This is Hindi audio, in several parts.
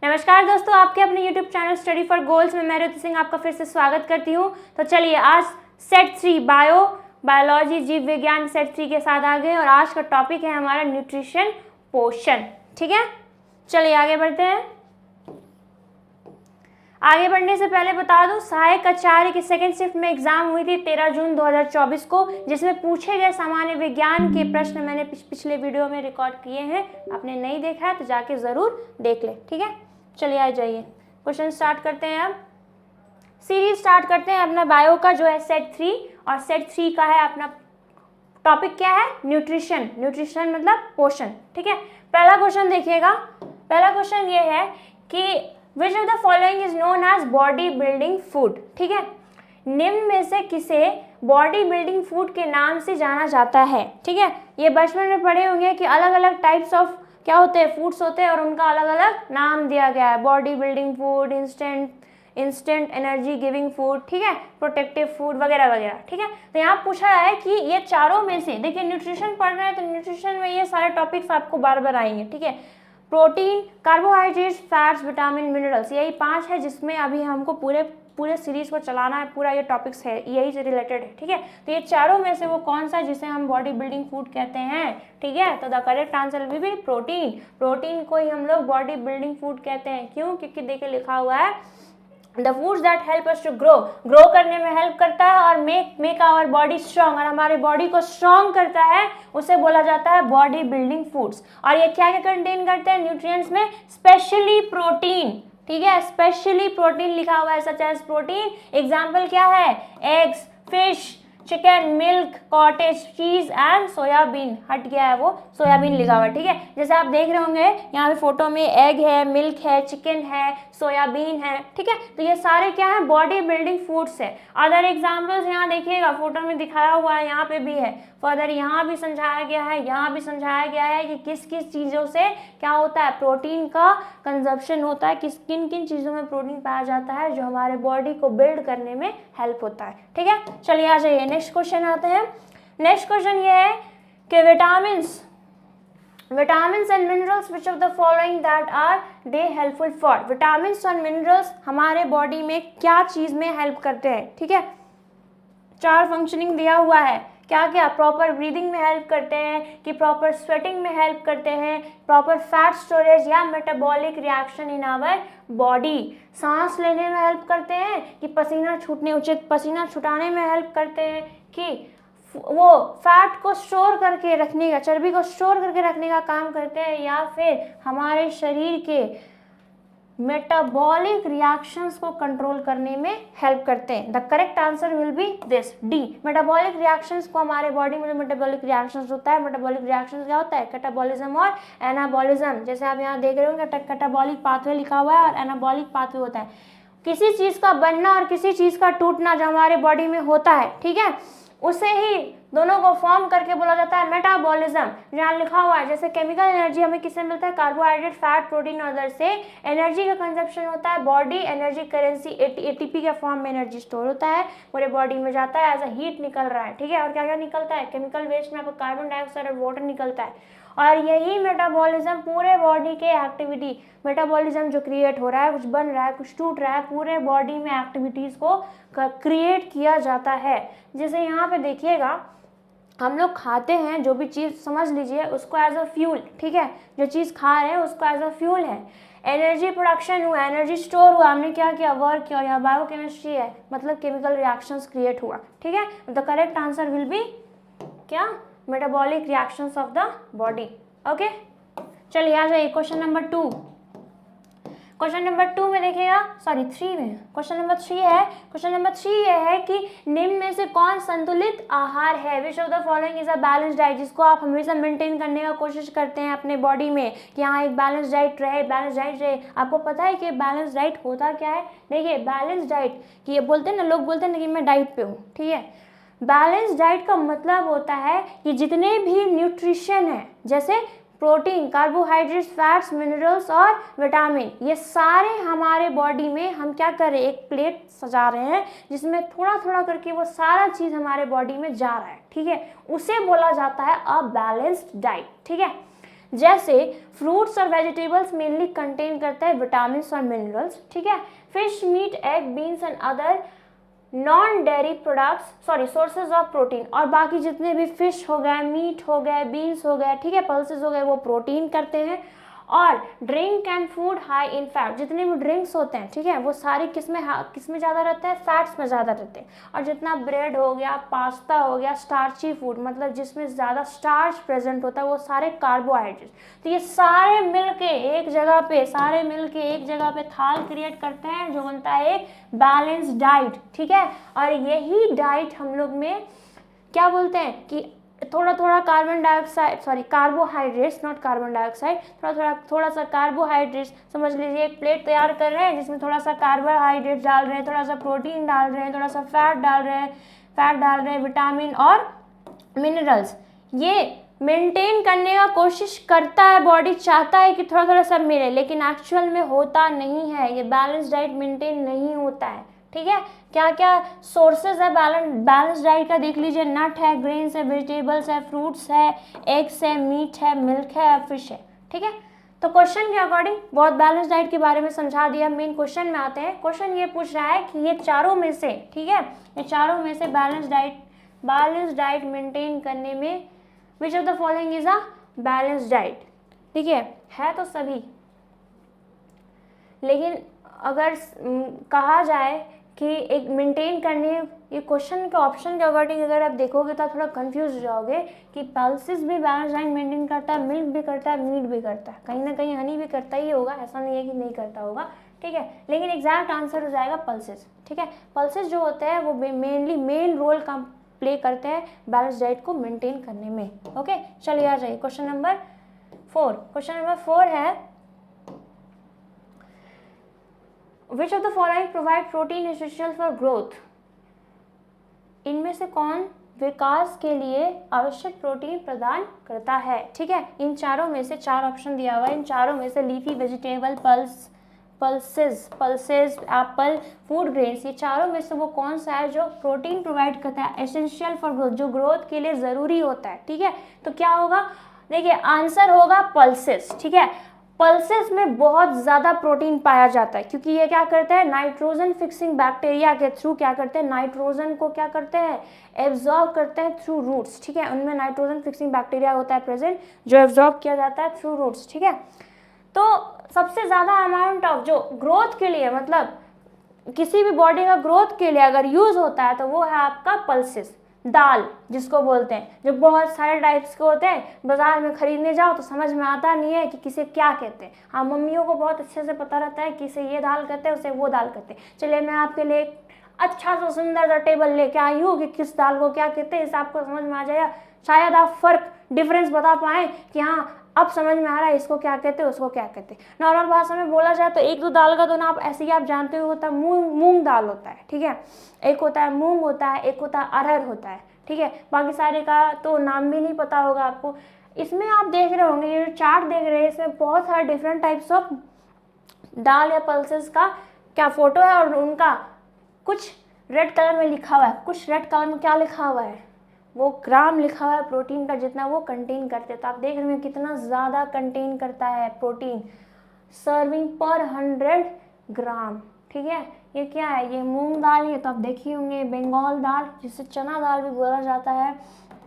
नमस्कार दोस्तों, आपके अपने YouTube channel study for goals में मैं ऋतु सिंह आपका फिर से स्वागत करती हूँ। तो चलिए आज सेट 3 बायोलॉजी जीव विज्ञान सेट 3 के साथ आ गए और आज का टॉपिक है हमारा न्यूट्रिशन पोषण। ठीक है, चलिए आगे बढ़ते हैं। आगे बढ़ने से पहले बता दूं, सहायक आचार्य की सेकंड शिफ्ट में एग्जाम हुई थी 13 जून 2024 को, जिसमें पूछे गए सामान्य विज्ञान के प्रश्न मैंने पिछले वीडियो में रिकॉर्ड किए हैं। आपने नहीं देखा है तो जाके जरूर देख ले। ठीक है, चलिए आ जाइए, क्वेश्चन स्टार्ट करते हैं। अब सीरीज स्टार्ट करते हैं अपना बायो का, जो है सेट 3, और सेट 3 का है अपना टॉपिक क्या है, न्यूट्रिशन। न्यूट्रिशन मतलब पोषण। ठीक है, पहला क्वेश्चन देखिएगा। पहला क्वेश्चन ये है कि which of the following is known as body building food. ठीक है, निम्न में से किसे बॉडी बिल्डिंग फूड के नाम से जाना जाता है। ठीक है, ये बचपन में पढ़े होंगे कि अलग अलग टाइप्स ऑफ क्या होते हैं, फूड्स होते हैं और उनका अलग अलग नाम दिया गया है। Body building food, instant energy giving food, ठीक है, प्रोटेक्टिव फूड वगैरह वगैरह। ठीक है, तो यहाँ पूछा है कि ये चारों में से, देखिए न्यूट्रिशन पढ़ रहे हैं तो न्यूट्रिशन में ये सारे टॉपिक्स आपको बार बार आएंगे। ठीक है, protein, carbohydrates, fats, vitamin, minerals, यही 5 है जिसमें अभी हमको पूरे सीरीज को चलाना है। पूरा ये टॉपिक्स है, यही से रिलेटेड है। ठीक है, तो ये चारों में से वो कौन सा जिसे हम बॉडी बिल्डिंग फूड कहते हैं। ठीक है, तो the correct answer will B protein. Protein को ही हम लोग बॉडी बिल्डिंग फूड कहते हैं। क्यों? क्योंकि देखिए लिखा हुआ है the foods that help us to grow करने में हेल्प करता है और मेक आवर बॉडी स्ट्रॉन्ग, और हमारे बॉडी को स्ट्रॉन्ग करता है, उसे बोला जाता है बॉडी बिल्डिंग फूड्स। और ये क्या क्या कंटेन करते हैं न्यूट्रिएंट्स में, स्पेशली प्रोटीन। ठीक है, स्पेशली प्रोटीन लिखा हुआ है, सच एज प्रोटीन। एग्जाम्पल क्या है, eggs, fish, chicken, milk, cottage cheese and soybean. हट गया है वो, सोयाबीन लिखा हुआ है। ठीक है, जैसे आप देख रहे होंगे यहाँ पे फोटो में एग है, मिल्क है, चिकन है, सोयाबीन है। ठीक है, तो ये सारे क्या है, बॉडी बिल्डिंग फूड्स है। अदर एग्जाम्पल्स यहाँ देखिएगा, फोटो में दिखाया हुआ है, यहाँ पे भी है। फर्दर यहाँ भी समझाया गया है, यहाँ भी समझाया गया है कि किस किस चीज़ों से क्या होता है, प्रोटीन का कंजप्शन होता है, किन किन चीज़ों में प्रोटीन पाया जाता है जो हमारे बॉडी को बिल्ड करने में हेल्प होता है। ठीक है, चलिए आ जाइए, नेक्स्ट क्वेश्चन आते हैं। नेक्स्ट क्वेश्चन ये है कि vitamins and minerals which of the following that are they helpful for. Vitamins और मिनरल्स हमारे बॉडी में क्या चीज़ में हेल्प करते हैं। ठीक है, 4 फंक्शनिंग दिया हुआ है, क्या क्या, प्रॉपर ब्रीदिंग में हेल्प करते हैं, कि प्रॉपर स्वेटिंग में हेल्प करते हैं, प्रॉपर फैट स्टोरेज या metabolic reaction in our body, सांस लेने में हेल्प करते हैं, कि पसीना छुटाने में हेल्प करते हैं, कि वो फैट को स्टोर करके रखने का, चर्बी को स्टोर करके रखने का काम करते हैं, या फिर हमारे शरीर के मेटाबॉलिक रिएक्शंस को कंट्रोल करने में हेल्प करते हैं। The correct answer will B this, D. Metabolic reactions को, हमारे बॉडी में जो मेटाबॉलिक रिएक्शंस होता है, मेटाबॉलिक रिएक्शंस क्या होता है, कैटाबॉलिज्म और एनाबॉलिज्म। जैसे आप यहाँ देख रहे होंगे कैटाबॉलिक पाथवे लिखा हुआ है और एनाबॉलिक पाथवे होता है किसी चीज़ का बनना और किसी चीज़ का टूटना जो हमारे बॉडी में होता है। ठीक है, उसे ही दोनों को फॉर्म करके बोला जाता है मेटाबॉलिज्म। जहाँ लिखा हुआ है जैसे केमिकल एनर्जी हमें किससे मिलता है, कार्बोहाइड्रेट, फैट, प्रोटीन और अदर से एनर्जी का कंजप्शन होता है। बॉडी एनर्जी करेंसी एटीपी के फॉर्म में एनर्जी स्टोर होता है, पूरे बॉडी में जाता है, एज अ हीट निकल रहा है। ठीक है, और क्या क्या निकलता है, केमिकल वेस्ट में आपको कार्बन डाइऑक्साइड और वाटर निकलता है। और यही मेटाबॉलिज्म पूरे बॉडी के एक्टिविटी, मेटाबॉलिज्म जो क्रिएट हो रहा है, कुछ बन रहा है, कुछ टूट रहा है, पूरे बॉडी में एक्टिविटीज़ को क्रिएट किया जाता है। जैसे यहाँ पे देखिएगा, हम लोग खाते हैं जो भी चीज़, समझ लीजिए उसको एज अ फ्यूल। ठीक है, जो चीज़ खा रहे हैं उसको एज अ फ्यूल है। एनर्जी प्रोडक्शन हुआ, एनर्जी स्टोर हुआ, हमने क्या किया, वर्क किया, या बायोकेमिस्ट्री है, मतलब केमिकल रिएक्शंस क्रिएट हुआ। ठीक है, the correct answer will be क्या, metabolic reactions of the body. Okay, चलिए आ जाइए क्वेश्चन नंबर 2। क्वेश्चन नंबर 2 में देखिएगा, सॉरी 3 में, क्वेश्चन नंबर 3 है। क्वेश्चन नंबर 3 ये है कि निम्न में से कौन संतुलित आहार है। विच of the following is a balance diet, जिसको आप हमेशा मेंटेन करने का कोशिश करते हैं अपने बॉडी में, कि हाँ एक बैलेंस डाइट रहे। आपको पता है कि बैलेंस डाइट होता क्या है। देखिए बैलेंस डाइट, कि ये बोलते हैं ना, लोग बोलते हैं ना कि मैं डाइट पे हूँ। ठीक है, बैलेंस डाइट का मतलब होता है कि जितने भी न्यूट्रिशन है, जैसे प्रोटीन, कार्बोहाइड्रेट्स, फैट्स, मिनरल्स और विटामिन, ये सारे हमारे बॉडी में हम क्या कर रहे हैं, एक प्लेट सजा रहे हैं जिसमें थोड़ा थोड़ा करके वो सारा चीज़ हमारे बॉडी में जा रहा है। ठीक है, उसे बोला जाता है अ बैलेंस्ड डाइट। ठीक है, जैसे फ्रूट्स और वेजिटेबल्स मेनली कंटेन करता है विटामिन और मिनरल्स, ठीक है। Fish, meat, egg, beans and other non dairy products sources of protein, और बाकी जितने भी फिश हो गए, मीट हो गए, बीन्स हो गए, ठीक है, पल्सेस हो गए, वो प्रोटीन करते हैं। और drink and food high in fat, जितने भी ड्रिंक्स होते हैं, ठीक है, वो सारे किसमें ज़्यादा रहते हैं, फैट्स में ज़्यादा रहते हैं। और जितना ब्रेड हो गया, पास्ता हो गया, स्टार्ची फूड, मतलब जिसमें ज़्यादा स्टार्च प्रेजेंट होता है, वो सारे कार्बोहाइड्रेट। तो ये सारे मिलके एक जगह पे थाल क्रिएट करते हैं, जो बनता है एक बैलेंस डाइट, ठीक है। और यही डाइट हम लोग में क्या बोलते हैं कि थोड़ा थोड़ा कार्बोहाइड्रेट्स, नॉट कार्बन डाइऑक्साइड, थोड़ा सा कार्बोहाइड्रेट्स, समझ लीजिए एक प्लेट तैयार कर रहे हैं जिसमें थोड़ा सा कार्बोहाइड्रेट डाल रहे हैं, थोड़ा सा प्रोटीन डाल रहे हैं, थोड़ा सा फैट डाल रहे हैं, विटामिन और मिनरल्स। ये मेंटेन करने का कोशिश करता है, बॉडी चाहता है कि थोड़ा थोड़ा सब मिले, लेकिन एक्चुअल में होता नहीं है, ये बैलेंस डाइट मेंटेन नहीं होता है, ठीक है। क्या क्या सोर्सेज है बैलेंस डाइट का देख लीजिए, नट है, ग्रेन्स है, वेजिटेबल्स है, फ्रूट्स है, एग्स है, मीट है, मिल्क है, फिश है, ठीक है। तो क्वेश्चन के अकॉर्डिंग बहुत बैलेंस डाइट के बारे में समझा दिया। मेन क्वेश्चन में आते हैं। क्वेश्चन ये पूछ रहा है कि ये चारों में से, ठीक है, ये चारों में से बैलेंस डाइट मेंटेन करने में विच of the following is a balance diet, ठीक है तो सभी, लेकिन अगर कहा जाए कि एक मेंटेन करने, ये क्वेश्चन के ऑप्शन के अकॉर्डिंग अगर आप देखोगे तो आप थोड़ा कंफ्यूज हो जाओगे कि पल्सेस भी बैलेंस डाइट मेंटेन करता है, मिल्क भी करता है, मीट भी करता है, कहीं ना कहीं हनी भी करता ही होगा, ऐसा नहीं है कि नहीं करता होगा, ठीक है। लेकिन एग्जैक्ट आंसर हो जाएगा पल्सेस, ठीक है। पल्सेस जो होते हैं वो मेन रोल का प्ले करते हैं बैलेंस डाइट को मेंटेन करने में, ओके। चलिए आ जाइए क्वेश्चन नंबर 4। क्वेश्चन नंबर 4 है Which of the following provide protein essential for growth? इनमें से कौन विकास के लिए आवश्यक प्रोटीन प्रदान करता है, ठीक है। इन चारों में से 4 ऑप्शन दिया हुआ है, इन चारों में से leafy vegetable, pulses, Apple, food grains, ये चारों में से वो कौन सा है जो प्रोटीन प्रोवाइड करता है, एसेंशियल फॉर ग्रोथ, जो ग्रोथ के लिए ज़रूरी होता है, ठीक है। तो क्या होगा, देखिए आंसर होगा पल्सेस, ठीक है। पल्सेस में बहुत ज़्यादा प्रोटीन पाया जाता है, क्योंकि ये क्या करते हैं, नाइट्रोजन फिक्सिंग बैक्टीरिया के थ्रू क्या करते हैं, नाइट्रोजन को क्या करते हैं, एब्जॉर्ब करते हैं थ्रू रूट्स, ठीक है। उनमें नाइट्रोजन फिक्सिंग बैक्टीरिया होता है प्रेजेंट, जो एब्जॉर्ब किया जाता है थ्रू रूट्स, ठीक है। तो सबसे ज़्यादा अमाउंट ऑफ जो ग्रोथ के लिए, मतलब किसी भी बॉडी का ग्रोथ के लिए अगर यूज़ होता है, तो वो है आपका पल्सेस। दाल जिसको बोलते हैं, जो बहुत सारे टाइप्स के होते हैं, बाजार में खरीदने जाओ तो समझ में आता नहीं है कि किसे क्या कहते हैं। हाँ, मम्मियों को बहुत अच्छे से पता रहता है कि इसे ये दाल कहते हैं, उसे वो दाल कहते हैं। चलिए मैं आपके लिए अच्छा सा सुंदर सा टेबल लेके आई हूँ कि किस दाल को क्या कहते हैं, इससे आपको समझ में आ जाएगा, शायद आप डिफरेंस बता पाएँ कि हाँ अब समझ में आ रहा है इसको क्या कहते हैं, उसको क्या कहते हैं। नॉर्मल भाषा में बोला जाए तो 1-2 दाल का तो ना आप ऐसे ही आप जानते हो, होता है मूंग दाल होता है, ठीक है। एक होता है मूंग होता है, एक होता है अरहर होता है, ठीक है। बाकी सारे का तो नाम भी नहीं पता होगा आपको। इसमें आप देख रहे होंगे, ये जो चार्ट देख रहे हैं, इसमें बहुत सारे डिफरेंट टाइप्स ऑफ दाल या पल्सेस का क्या फोटो है, और उनका कुछ रेड कलर में लिखा हुआ है, कुछ रेड कलर में क्या लिखा हुआ है, वो ग्राम लिखा हुआ है प्रोटीन का, जितना वो कंटेन करते हैं। तो आप देख रहे हैं कितना ज़्यादा कंटेन करता है प्रोटीन, सर्विंग पर 100 ग्राम, ठीक है। ये क्या है, ये मूंग दाल है, तो आप देखिए होंगे बंगाल दाल, जिसे चना दाल भी बोला जाता है।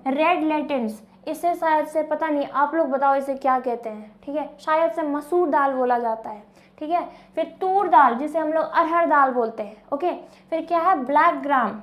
रेड लेंटिल्स, इसे शायद से पता नहीं, आप लोग बताओ इसे क्या कहते हैं, ठीक है। शायद से मसूर दाल बोला जाता है, ठीक है। फिर तूर दाल, जिसे हम लोग अरहर दाल बोलते हैं, ओके। फिर क्या है, ब्लैक ग्राम,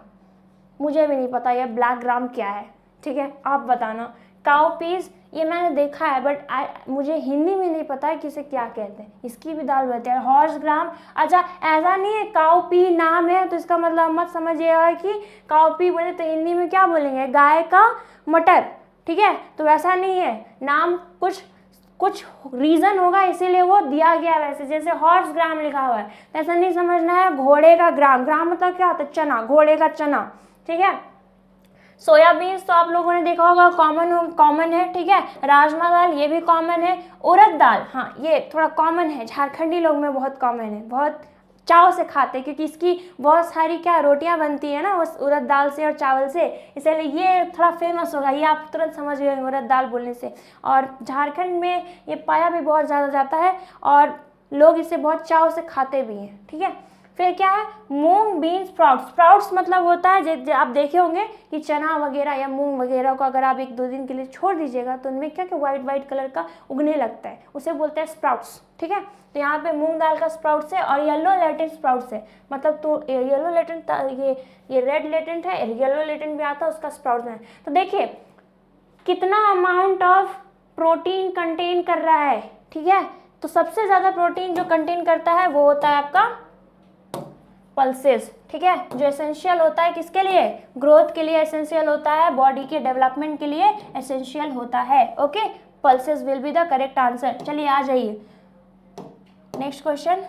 मुझे भी नहीं पता ये ब्लैक ग्राम क्या है, ठीक है, आप बताना। काउ पीस, ये मैंने देखा है बट मुझे हिंदी में नहीं पता है कि इसे क्या कहते हैं, इसकी भी दाल बनती है। हॉर्स ग्राम, अच्छा ऐसा नहीं है काउ पी नाम है तो इसका मतलब मत समझिएगा कि काउ पी बोले तो हिंदी में क्या बोलेंगे, गाय का मटर, ठीक है। तो वैसा नहीं है, नाम कुछ रीज़न होगा इसीलिए वो दिया गया वैसे, जैसे हॉर्स ग्राम लिखा हुआ है, तो ऐसा नहीं समझना है घोड़े का ग्राम मतलब क्या होता है, चना, घोड़े का चना, ठीक है। सोयाबीन्स तो आप लोगों ने देखा होगा, कॉमन है, ठीक है। राजमा दाल, ये भी कॉमन है। उड़द दाल, हाँ ये थोड़ा कॉमन है, झारखंडी लोग में बहुत कॉमन है, बहुत चाव से खाते, क्योंकि इसकी बहुत सारी क्या रोटियां बनती है ना उस उड़द दाल से और चावल से, इसलिए ये थोड़ा फेमस होगा, ये आप तुरंत समझ गए उड़द दाल बोलने से। और झारखंड में ये पाया भी बहुत ज़्यादा जाता है और लोग इसे बहुत चाव से खाते भी हैं, ठीक है। फिर क्या है, मूंग बीन स्प्राउट्स। स्प्राउट्स मतलब होता है आप देखे होंगे कि चना वगैरह या मूंग वगैरह को अगर आप 1-2 दिन के लिए छोड़ दीजिएगा तो उनमें क्या क्या वाइट कलर का उगने लगता है, उसे बोलते हैं स्प्राउट्स, ठीक है। तो यहाँ पे मूंग दाल का स्प्राउट्स है और येलो लेटेंट स्प्राउट्स है, मतलब तो येलो लेटेंट, ये रेड लेटेंट है, येलो लेटेंट भी आता है, उसका स्प्राउट्स है। तो देखिए कितना अमाउंट ऑफ प्रोटीन कंटेन कर रहा है, ठीक है। तो सबसे ज़्यादा प्रोटीन जो कंटेन करता है वो होता है आपका पल्सेस, ठीक है, जो एसेंशियल होता है किसके लिए, ग्रोथ के लिए एसेंशियल होता है, बॉडी के डेवलपमेंट के लिए एसेंशियल होता है। Okay, pulses will be the correct answer. चलिए आ जाइए next question,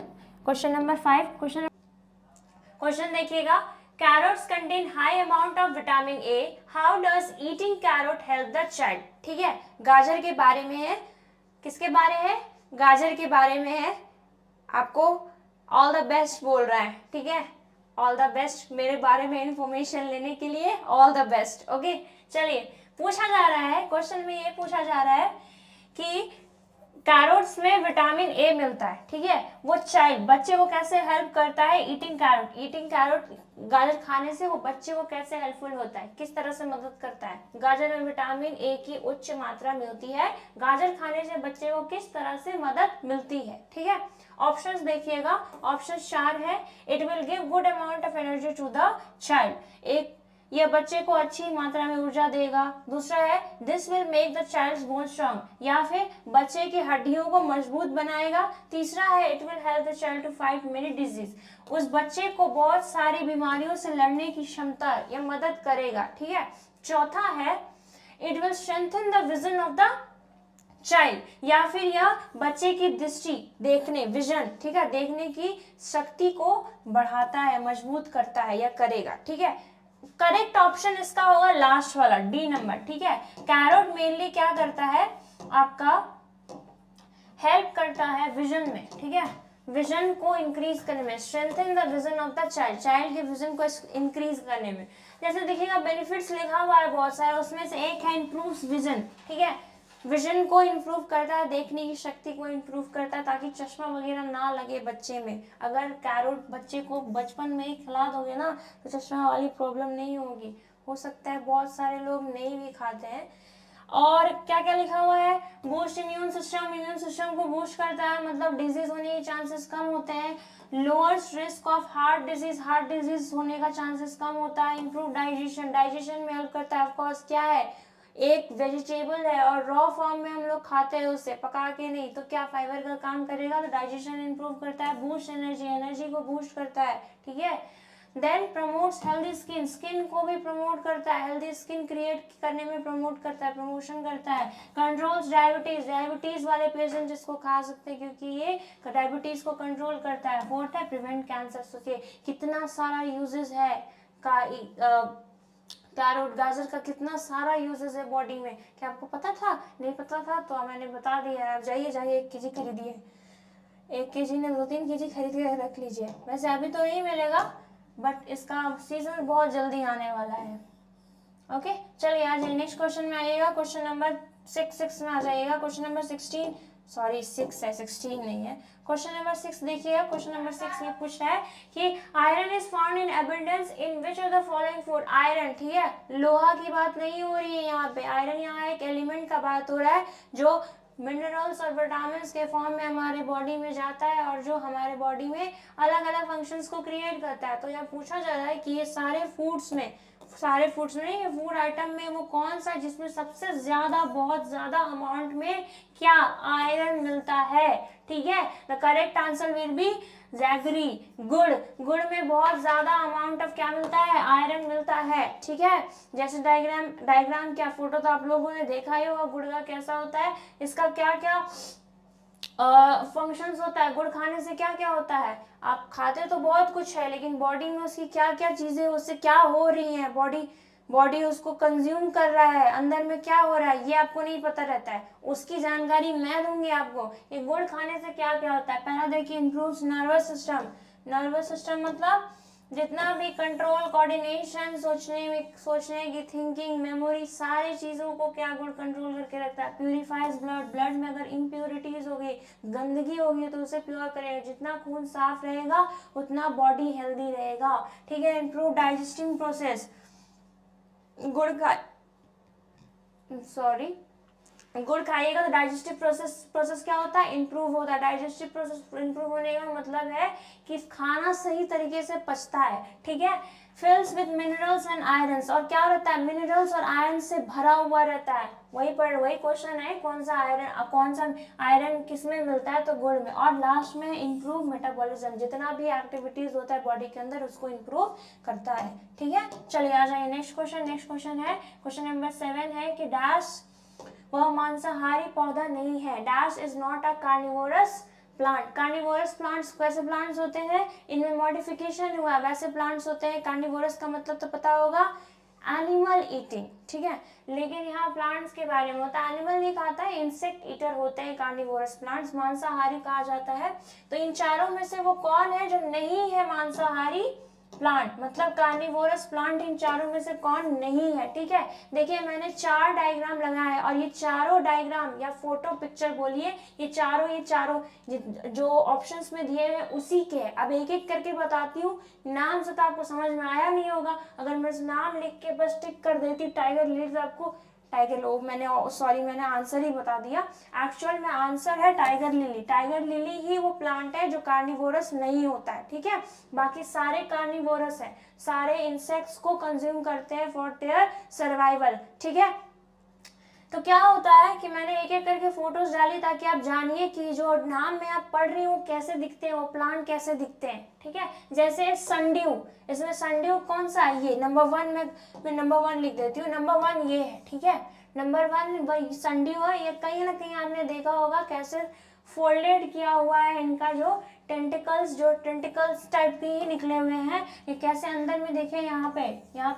question number 5। Question देखिएगा, carrots contain high amount of vitamin A, how does eating carrot help the child. ठीक है, गाजर के बारे में है, किसके बारे है, गाजर के बारे में है, आपको ऑल द बेस्ट बोल रहा है, ठीक है, ऑल द बेस्ट मेरे बारे में इंफॉर्मेशन लेने के लिए, ऑल द बेस्ट। ओके, चलिए पूछा जा रहा है, क्वेश्चन में ये पूछा जा रहा है कि कैरोट्स में विटामिन ए मिलता है, ठीक है, वो चाइल्ड बच्चे को कैसे हेल्प करता है, ईटिंग कैरोट, ईटिंग कैरोट गाजर खाने से वो बच्चे को कैसे हेल्पफुल होता है, किस तरह से मदद करता है। गाजर में विटामिन ए की उच्च मात्रा मिलती है, गाजर खाने से बच्चे को किस तरह से मदद मिलती है, ठीक है। ऑप्शंस देखिएगा, ऑप्शन 4 है, it will give good amount of energy to the child, एक यह बच्चे को अच्छी मात्रा में ऊर्जा देगा, दूसरा है this will make the child's bone strong, या फिर बच्चे की हड्डियों को मजबूत बनाएगा, तीसरा है it will help the child to fight many disease, उस बच्चे को बहुत सारी बीमारियों से लड़ने की क्षमता या मदद करेगा, ठीक है। चौथा है it will strengthen the vision of the child, या फिर यह बच्चे की दृष्टि, देखने, विजन, ठीक है, देखने की शक्ति को बढ़ाता है, मजबूत करता है या करेगा, ठीक है। करेक्ट ऑप्शन इसका होगा लास्ट वाला, डी नंबर, ठीक है। कैरोट मेनली क्या करता है, आपका हेल्प करता है विजन में, ठीक है, विजन को इंक्रीज करने में, strengthen the vision of the child, child के विजन को इंक्रीज करने में। जैसे देखिएगा बेनिफिट्स लिखा हुआ है बहुत सारे, उसमें से एक है इंप्रूव्स विजन, ठीक है, विजन को इम्प्रूव करता है, देखने की शक्ति को इम्प्रूव करता है, ताकि चश्मा वगैरह ना लगे बच्चे में। अगर कैरोट बच्चे को बचपन में ही खिला दोगे ना तो चश्मा वाली प्रॉब्लम नहीं होगी, हो सकता है बहुत सारे लोग नहीं भी खाते हैं। और क्या क्या लिखा हुआ है, बूस्ट इम्यून सिस्टम को बूस्ट करता है, मतलब डिजीज होने के चांसेस कम होते हैं, lowers risk of heart disease होने का चांसेस कम होता है, इंप्रूव डाइजेशन में हेल्प करता है। ऑफकोर्स क्या है, एक वेजिटेबल है और रॉ फॉर्म में हम लोग खाते हैं उसे, पका के नहीं, तो क्या फाइबर का काम करेगा, तो डाइजेशन इंप्रूव करता है, बूस्ट एनर्जी को बूस्ट करता है, ठीक है। देन प्रमोट्स हेल्दी स्किन को भी प्रमोट करता है, हेल्दी स्किन क्रिएट करने में प्रमोट करता है, प्रमोशन करता है। कंट्रोल्स डायबिटीज वाले पेशेंट जिसको खा सकते हैं, क्योंकि ये डायबिटीज को कंट्रोल करता है। फोर्थ है प्रिवेंट कैंसर। सोचिए कितना सारा यूजेस है कैरोट, गाजर का कितना सारा यूजेस है बॉडी में, क्या आपको पता था, नहीं पता था तो मैंने बता दिया। आप जाइए 1 kg खरीदिए, 1 kg ने 2-3 kg खरीद के रख लीजिए। वैसे अभी तो नहीं मिलेगा, बट इसका सीजन बहुत जल्दी आने वाला है। ओके, चलिए आ जाइए नेक्स्ट क्वेश्चन में आइएगा, क्वेश्चन नंबर 6 में आ जाइएगा, क्वेश्चन नंबर 16, सॉरी 6 है, 16 नहीं है। क्वेश्चन नंबर 6 देखिएगा, क्वेश्चन नंबर 6 ये पूछ रहा है कि iron is found in abundance in which of the following food. Iron, ठीक है, लोहा की बात नहीं हो रही है यहाँ पे, आयरन यहाँ एक एलिमेंट का बात हो रहा है जो मिनरल्स और विटामिन के फॉर्म में हमारे बॉडी में जाता है और जो हमारे बॉडी में अलग अलग फंक्शंस को क्रिएट करता है। तो यहाँ पूछा जा रहा है कि ये सारे फूड्स में ये फूड आइटम में वो कौन सा जिसमें सबसे ज्यादा, बहुत ज्यादा अमाउंट में क्या आयरन मिलता है, ठीक है। The correct answer will B jaggery, गुड़ में बहुत ज्यादा अमाउंट ऑफ क्या मिलता है, आयरन मिलता है, ठीक है। जैसे डायग्राम क्या, फोटो तो आप लोगों ने देखा ही होगा गुड़ का कैसा होता है, इसका क्या क्या फंक्शंस होता है, गुड़ खाने से क्या क्या होता है। आप खाते तो बहुत कुछ है, लेकिन बॉडी में उसकी क्या क्या चीजें, उससे क्या हो रही हैं, बॉडी उसको कंज्यूम कर रहा है, अंदर में क्या हो रहा है, ये आपको नहीं पता रहता है, उसकी जानकारी मैं दूंगी आपको। ये गुड़ खाने से क्या क्या होता है, पहला देखिए इंप्रूव्स नर्वस नर्वस सिस्टम मतलब जितना भी कंट्रोल, कोऑर्डिनेशन, सोचने की थिंकिंग, मेमोरी, सारी चीज़ों को क्या गुड कंट्रोल करके रखता है। प्यूरिफाइज ब्लड, ब्लड में अगर इम्प्योरिटीज होगी, गंदगी होगी तो उसे प्योर करेगा। जितना खून साफ रहेगा उतना बॉडी हेल्दी रहेगा, ठीक है। इम्प्रूव डाइजेस्टिंग प्रोसेस, गुड़ गुड़ खाइएगा तो डाइजेस्टिव प्रोसेस क्या होता है, इंप्रूव होता है। डाइजेस्टिव प्रोसेस इंप्रूव होने का मतलब है कि खाना सही तरीके से पचता है, ठीक है। फिल्स विद मिनरल्स एंड आयरन्स, और क्या रहता है, मिनरल्स और आयरन से भरा हुआ रहता है। वही क्वेश्चन है, कौन सा आयरन किस में मिलता है, तो गुड़ में। और लास्ट में इंप्रूव मेटाबॉलिज्म, जितना भी एक्टिविटीज होता है बॉडी के अंदर उसको इंप्रूव करता है, ठीक है। चलिए आ जाइए नेक्स्ट क्वेश्चन है, क्वेश्चन नंबर 7 है कि डैश वह मांसाहारी पौधा नहीं है। Dash is not a carnivorous plant. Carnivorous plants कैसे प्लांट्स होते हैं, इनमें मॉडिफिकेशन हुआ वैसे प्लांट्स होते हैं। कार्निवोरस का मतलब तो पता होगा, एनिमल ईटिंग, ठीक है। लेकिन यहाँ प्लांट्स के बारे में होता है, एनिमल नहीं खाता है, इंसेक्ट ईटर होते हैं कार्निवोरस प्लांट्स, मांसाहारी कहा जाता है। तो इन चारों में से वो कौन है जो नहीं है मांसाहारी प्लांट, मतलब कार्निवोरस प्लांट इन चारों में से कौन नहीं है, ठीक है। देखिए मैंने 4 डायग्राम लगाया है और ये चारों डायग्राम या फोटो पिक्चर बोलिए, ये चारों जो ऑप्शंस में दिए हैं उसी के है। अब एक एक करके बताती हूँ, नाम से तो आपको समझ में आया नहीं होगा। अगर मैं नाम लिख के बस टिक कर देती टाइगर लिली तो आपको मैंने आंसर ही बता दिया। एक्चुअल में आंसर है टाइगर लिली। टाइगर लिली ही वो प्लांट है जो कार्निवोरस नहीं होता है, ठीक है। बाकी सारे कार्निवोरस है, सारे इंसेक्ट्स को कंज्यूम करते हैं फॉर देयर सर्वाइवल, ठीक है। तो क्या होता है कि मैंने एक एक करके फोटोज डाली ताकि आप जानिए कि जो नाम में आप पढ़ रही हूँ कैसे दिखते हैं, वो प्लांट कैसे दिखते हैं, ठीक है। जैसे संड्यू, इसमें संड्यू कौन सा है, ये नंबर 1 में मैं नंबर 1 लिख देती हूँ। नंबर 1 ये है, ठीक है। नंबर 1 वही संड्यू है। ये कहीं ना कहीं आपने देखा होगा कैसे फोल्डेड किया हुआ है, इनका जो टेंटिकल्स टाइप के ही निकले हुए हैं। ये कैसे अंदर में देखें, यहाँ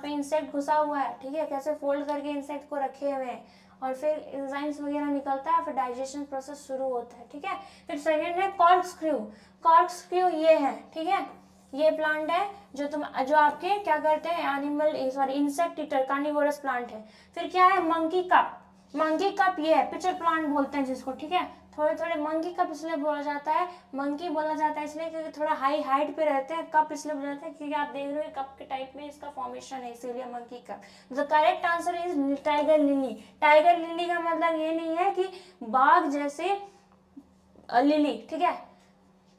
पे इंसेक्ट घुसा हुआ है, ठीक है। कैसे फोल्ड करके इंसेक्ट को रखे हुए हैं और फिर एंजाइम्स वगैरह निकलता है, फिर डाइजेशन प्रोसेस शुरू होता है, ठीक है। फिर सेकेंड है कॉर्कस्क्रू ये है, ठीक है। ये प्लांट है जो आपके क्या करते हैं, इंसेक्ट ईटर कार्निवोरस प्लांट है। फिर क्या है, मंकी कप ये है, पिचर प्लांट बोलते हैं जिसको, ठीक है। थोड़े मंकी कप इसलिए बोला जाता है, मंकी बोला जाता है इसलिए क्योंकि थोड़ा हाई हाइट पे रहते हैं। कप इसलिए बोला जाता है क्योंकि आप देख रहे हो कप के टाइप में इसका फॉर्मेशन है, इसीलिए monkey cup. The correct answer is tiger lily. Tiger lily का मतलब ये नहीं है कि बाघ जैसे लिली, ठीक है।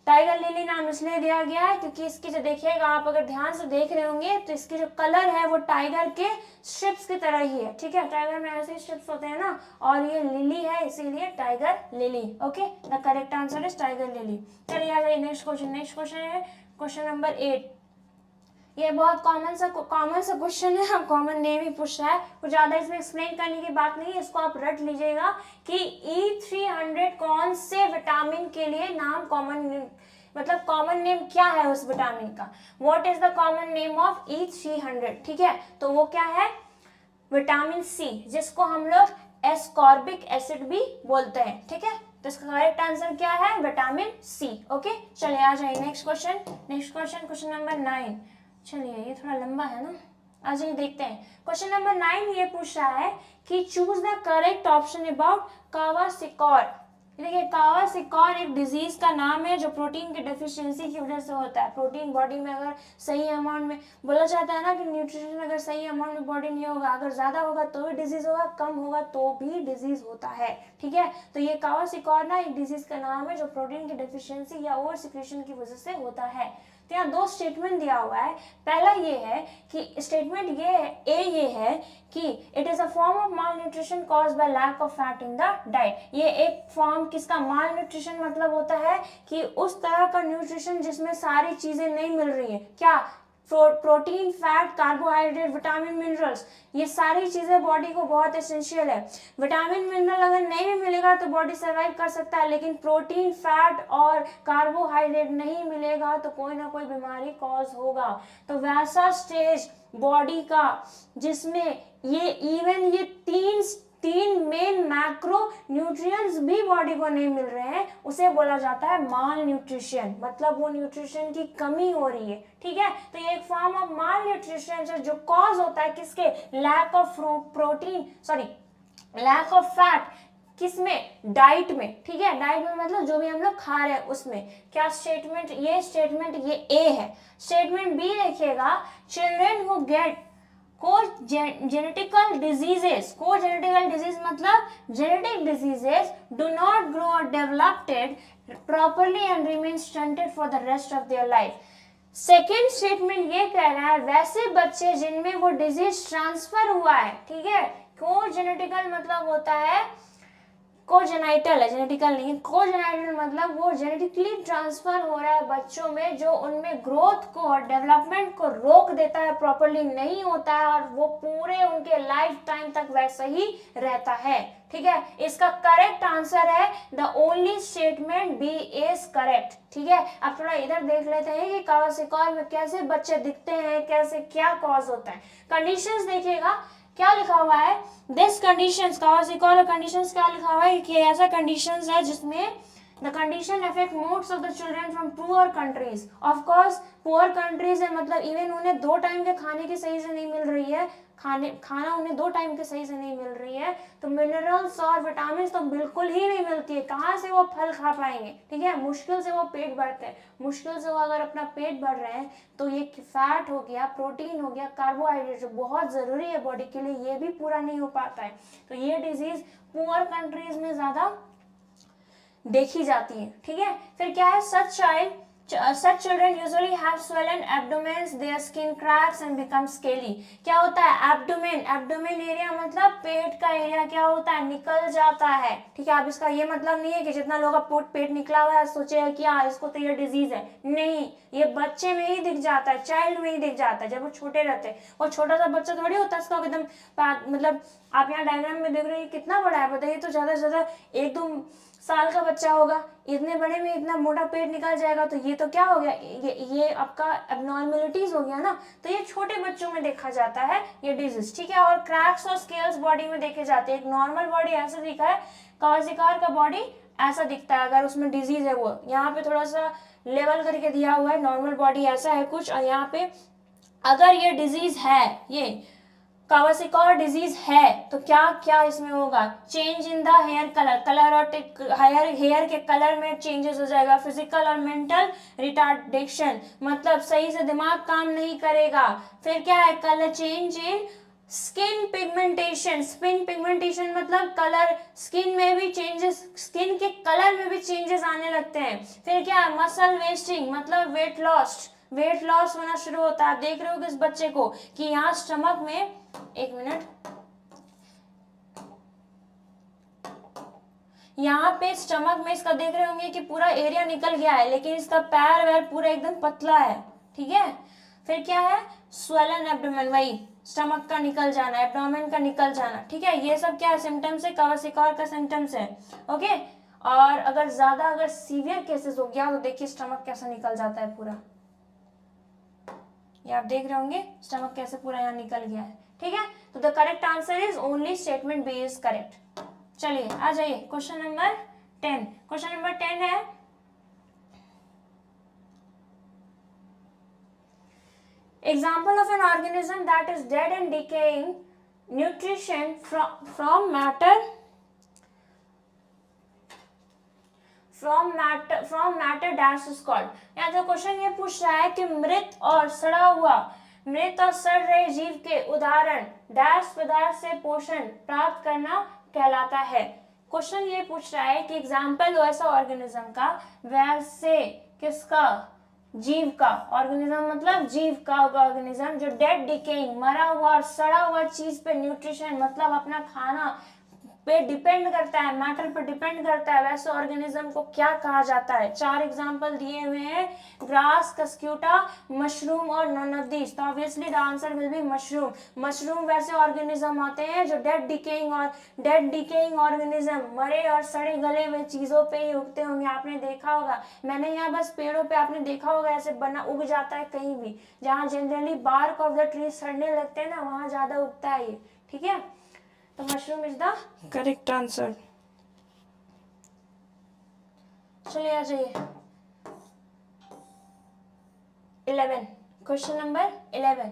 टाइगर लिली नाम इसलिए दिया गया है क्योंकि इसकी जो देखिएगा आप अगर ध्यान से देख रहे होंगे तो इसकी जो कलर है वो टाइगर के स्ट्रिप्स की तरह ही है, ठीक है। टाइगर में ऐसे स्ट्रिप्स होते हैं ना, और ये लिली है इसीलिए tiger lily. Okay, the correct answer is tiger lily. चलिए आ जाइए नेक्स्ट क्वेश्चन है क्वेश्चन नंबर 8। ये बहुत कॉमन सा क्वेश्चन है, हम कॉमन नेम ही पूछ रहा है, कुछ ज्यादा इसमें एक्सप्लेन करने की बात नहीं है। इसको आप रट लीजिएगा कि E300 कौन से विटामिन के लिए नाम कॉमन नेम क्या है उस विटामिन का। What is the common name of E300, ठीक है। तो वो क्या है, विटामिन सी, जिसको हम लोग एस्कॉर्बिक एसिड भी बोलते हैं, ठीक है। तो इसका करेक्ट आंसर क्या है, विटामिन सी। ओके, चलिए आ जाइए नेक्स्ट क्वेश्चन नंबर 9। चलिए ये थोड़ा लंबा है ना, आ जाइए देखते हैं। क्वेश्चन नंबर 9 ये पूछ रहा है कि choose the correct option about kwashiorkor. देखिए कावासिकोर एक डिजीज का नाम है जो प्रोटीन की डेफिशिएंसी की वजह से होता है। प्रोटीन बॉडी में अगर सही अमाउंट में, बोला जाता है ना कि न्यूट्रिशन अगर सही अमाउंट में बॉडी नहीं होगा, अगर ज्यादा होगा तो भी डिजीज होगा, कम होगा तो भी डिजीज होता है, ठीक है। तो ये कावासिकोर ना एक डिजीज का नाम है जो प्रोटीन की डेफिशिएंसी या ओवर सिक्रेशन की वजह से होता है। तो यहाँ 2 स्टेटमेंट दिया हुआ है। पहला ये है कि स्टेटमेंट ये है कि it is a form of malnutrition caused by lack of fat in the diet. ये एक फॉर्म किसका, माल न्यूट्रिशन मतलब होता है कि उस तरह का न्यूट्रिशन जिसमें सारी चीजें नहीं मिल रही है। क्या, protein, fat, carbohydrate, vitamin, minerals, ये सारी चीजें बॉडी को बहुत एसेंशियल है। विटामिन मिनरल अगर नहीं भी मिलेगा तो बॉडी सर्वाइव कर सकता है, लेकिन प्रोटीन, फैट और कार्बोहाइड्रेट नहीं मिलेगा तो कोई ना कोई बीमारी कॉज होगा। तो वैसा स्टेज बॉडी का जिसमें ये 3 3 मेन मैक्रो न्यूट्रिएंट्स भी बॉडी को नहीं मिल रहे हैं, उसे बोला जाता है माल न्यूट्रिशन, मतलब वो न्यूट्रिशन की कमी हो रही है। ठीक है, तो ये एक फॉर्म ऑफ माल न्यूट्रिशन है जो कॉज होता है किसके, lack of protein, sorry lack of fat, किसमें, डाइट में। ठीक है, डाइट में मतलब जो भी हम लोग खा रहे हैं उसमें। क्या स्टेटमेंट, ये स्टेटमेंट ये ए है। स्टेटमेंट बी देखिएगा, children who get genetical diseases, genetical disease मतलब genetic diseases do not grow और developed properly and remain stunted for the rest of their life. Second statement ये कह रहा है वैसे बच्चे जिनमें वो डिजीज ट्रांसफर हुआ है, ठीक है, जेनेटिकल मतलब होता है कोजेनाइटल है, जेनेटिकल नहीं, कोजेनाइटल मतलब वो जेनेटिकली ट्रांसफर हो रहा है बच्चों में, जो उनमें ग्रोथ को और डेवलपमेंट को रोक देता है, प्रॉपर्ली नहीं होता है और वो पूरे उनके लाइफ टाइम तक वैसा ही रहता है। ठीक है, इसका करेक्ट आंसर है the only statement B is correct. ठीक है, अब थोड़ा इधर देख लेते हैं कि कावासाकी में कैसे बच्चे दिखते हैं, कैसे क्या कॉज होता है। कंडीशंस देखिएगा क्या लिखा हुआ है, दिस कंडीशंस, कावासाकी कंडीशंस क्या लिखा हुआ है कि ऐसा कंडीशंस है जिसमें the condition affect modes of the children from poor countries. Of course poor countries है मतलब इवन उन्हें 2 टाइम के खाने की सही से नहीं मिल रही है, खाना उन्हें 2 टाइम के सही से नहीं मिल रही है, तो मिनरल्स और विटामिन तो बिल्कुल ही नहीं मिलती है, कहाँ से वो फल खा पाएंगे। ठीक है, मुश्किल से वो पेट भरते हैं, मुश्किल से वो अगर अपना पेट भर रहे हैं तो ये फैट हो गया, प्रोटीन हो गया, कार्बोहाइड्रेट जो बहुत ज़रूरी है बॉडी के लिए, ये भी पूरा नहीं हो पाता है। तो ये डिजीज पुअर कंट्रीज में ज़्यादा देखी जाती है। ठीक है, फिर क्या है, such children usually have swollen abdomens, their skin cracks and become scaly। क्या होता है, एब्डोमेन एरिया मतलब पेट का एरिया क्या होता है, निकल जाता है। ठीक है, अब इसका ये मतलब नहीं है कि जितना लोगों का पेट निकला हुआ है सोचे कि हाँ इसको तो ये डिजीज है, नहीं, ये बच्चे में ही दिख जाता है, चाइल्ड में ही दिख जाता है जब वो छोटे रहते हैं। और छोटा सा बच्चा थोड़ी होता है इसका एकदम, मतलब आप यहाँ डायग्राम में देख रहे हैं कितना बड़ा है, बताइए, तो ज्यादा से ज्यादा 1-2 साल का बच्चा होगा, इतने बड़े में इतना मोटा पेट निकल जाएगा, तो ये तो क्या हो गया, ये आपका एबनॉर्मलिटीज हो गया ना। तो ये छोटे बच्चों में देखा जाता है ये डिजीज। ठीक है, और क्रैक्स और स्केल्स बॉडी में देखे जाते हैं। एक नॉर्मल बॉडी ऐसा दिखा है, कावासाकी का बॉडी ऐसा दिखता है अगर उसमें डिजीज है। वो यहाँ पे थोड़ा सा लेवल करके दिया हुआ है, नॉर्मल बॉडी ऐसा है कुछ, और यहाँ पे अगर ये डिजीज है, ये कावासाकी डिजीज है, तो क्या क्या इसमें होगा, change in the hair colour और हेयर के कलर में चेंजेस हो जाएगा। फिजिकल और मेंटल रिटार्डेशन मतलब सही से दिमाग काम नहीं करेगा। फिर क्या है, colour change in skin pigmentation मतलब कलर, स्किन में भी चेंजेस, स्किन के कलर में भी चेंजेस आने लगते हैं। फिर क्या है, मसल वेस्टिंग मतलब वेट लॉस होना शुरू होता है। आप देख रहे हो कि इस बच्चे को कि यहाँ स्टमक में, एक मिनट, यहाँ पे स्टमक में इसका देख रहे होंगे कि पूरा एरिया निकल गया है, लेकिन इसका पैर वैर पूरा एकदम पतला है। ठीक है, फिर क्या है, स्वेलन एब्डोमेन, वही स्टमक का निकल जाना, एब्डोमेन का निकल जाना। ठीक है, ये सब क्या है, सिम्टम्स है, कावासाकी का सिम्टम्स है। ओके, और अगर सीवियर केसेस हो गया तो देखिए स्टमक कैसा निकल जाता है पूरा, ये आप देख रहे होंगे स्टमक कैसे पूरा यहाँ निकल गया है। ठीक है, तो the correct answer is only statement B is correct. चलिए आ जाइए क्वेश्चन नंबर 10। क्वेश्चन नंबर 10 है, example of an organism that is dead and decaying, nutrition from matter dash is called. यहाँ तो क्वेश्चन ये पूछ रहा है कि मृत और सड़ रहे जीव के उदाहरण डैश पदार्थ से पोषण प्राप्त करना कहलाता है। क्वेश्चन ये पूछ रहा है कि एग्जाम्पल हो ऐसा ऑर्गेनिज्म का, वैसे किसका, जीव का, ऑर्गेनिज्म मतलब जीव का ऑर्गेनिज्म जो डेड डिकेइंग मरा हुआ और सड़ा हुआ चीज पे न्यूट्रिशन मतलब अपना खाना पे डिपेंड करता है, मैटर पे डिपेंड करता है, वैसे ऑर्गेनिज्म को क्या कहा जाता है। 4 एग्जांपल दिए हुए हैं, ग्रास, कस्क्यूटा, मशरूम और नन ऑफ दीज। तो obviously the answer will B mushroom वैसे ऑर्गेनिज्म आते हैं जो डेड डिकेइंग ऑर्गेनिज्म मरे और सड़े गले हुए चीजों पे ही उगते होंगे। आपने देखा होगा, मैंने यहाँ बस पेड़ों पे आपने देखा होगा ऐसे बना उग जाता है कहीं भी, जहाँ generally bark of the tree सड़ने लगते हैं ना, वहाँ ज्यादा उगता है ये। ठीक है, तो mushroom is the correct answer. चलिए आ जाइए 11, क्वेश्चन नंबर 11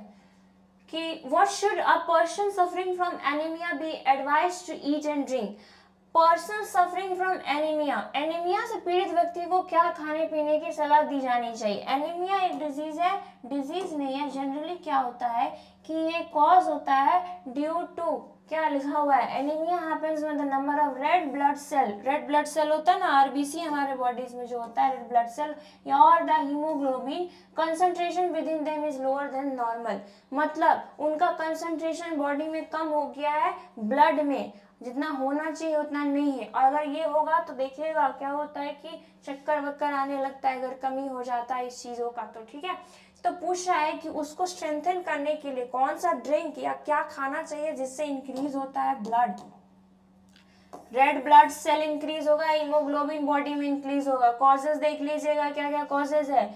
कि what should a person suffering from anemia be advised to eat and drink? Person suffering from anaemia, anaemia से पीड़ित व्यक्ति को क्या खाने पीने की सलाह दी जानी चाहिए? एनीमिया एक डिजीज है, डिजीज नहीं है। जनरली क्या होता है कि ये कॉज होता है ड्यू टू, क्या लिखा हुआ है, anaemia happens when the number of red blood cell, red blood cell होता है ना आरबीसी हमारे बॉडीज में जो होता है रेड ब्लड सेल, और the haemoglobin concentration with in them is lower than normal, मतलब उनका कंसंट्रेशन बॉडी में कम हो गया है, ब्लड में जितना होना चाहिए उतना नहीं है। और अगर ये होगा तो देखिएगा क्या होता है कि चक्कर वक्कर आने लगता है अगर कमी हो जाता है इस चीज़ों का। तो ठीक है, तो पूछ रहा है कि उसको स्ट्रेंथन करने के लिए कौन सा ड्रिंक या क्या खाना चाहिए जिससे इंक्रीज होता है blood, red blood cell increase होगा, हीमोग्लोबिन बॉडी में इंक्रीज होगा। कॉजेज देख लीजिएगा क्या क्या कॉजेज है।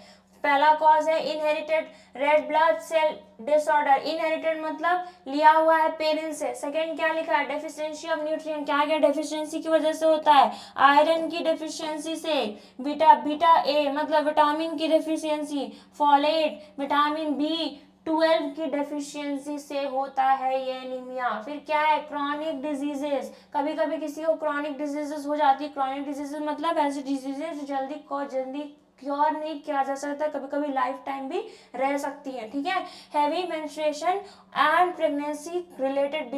पहला कॉज है inherited red blood cell disorder, inherited मतलब लिया हुआ है पेरेंट्स से। सेकंड क्या लिखा है, डेफिशिएंसी ऑफ न्यूट्रिएंट, क्या क्या डेफिशिएंसी की वजह से होता है, आयरन की डेफिशिएंसी से, बीटा ए मतलब विटामिन की डेफिशिएंसी, फॉलेट, विटामिन B12 की डेफिशिएंसी से होता है ये एनीमिया। फिर क्या है, क्रॉनिक डिजीजेस, कभी कभी किसी को क्रॉनिक डिजीजेस हो जाती है। क्रॉनिक डिजीजेस मतलब ऐसी डिजीजेस जो जल्दी क्योर नहीं किया जा सकता, कभी कभी लाइफ टाइम भी रह सकती है। ठीक है, heavy menstruation and pregnancy related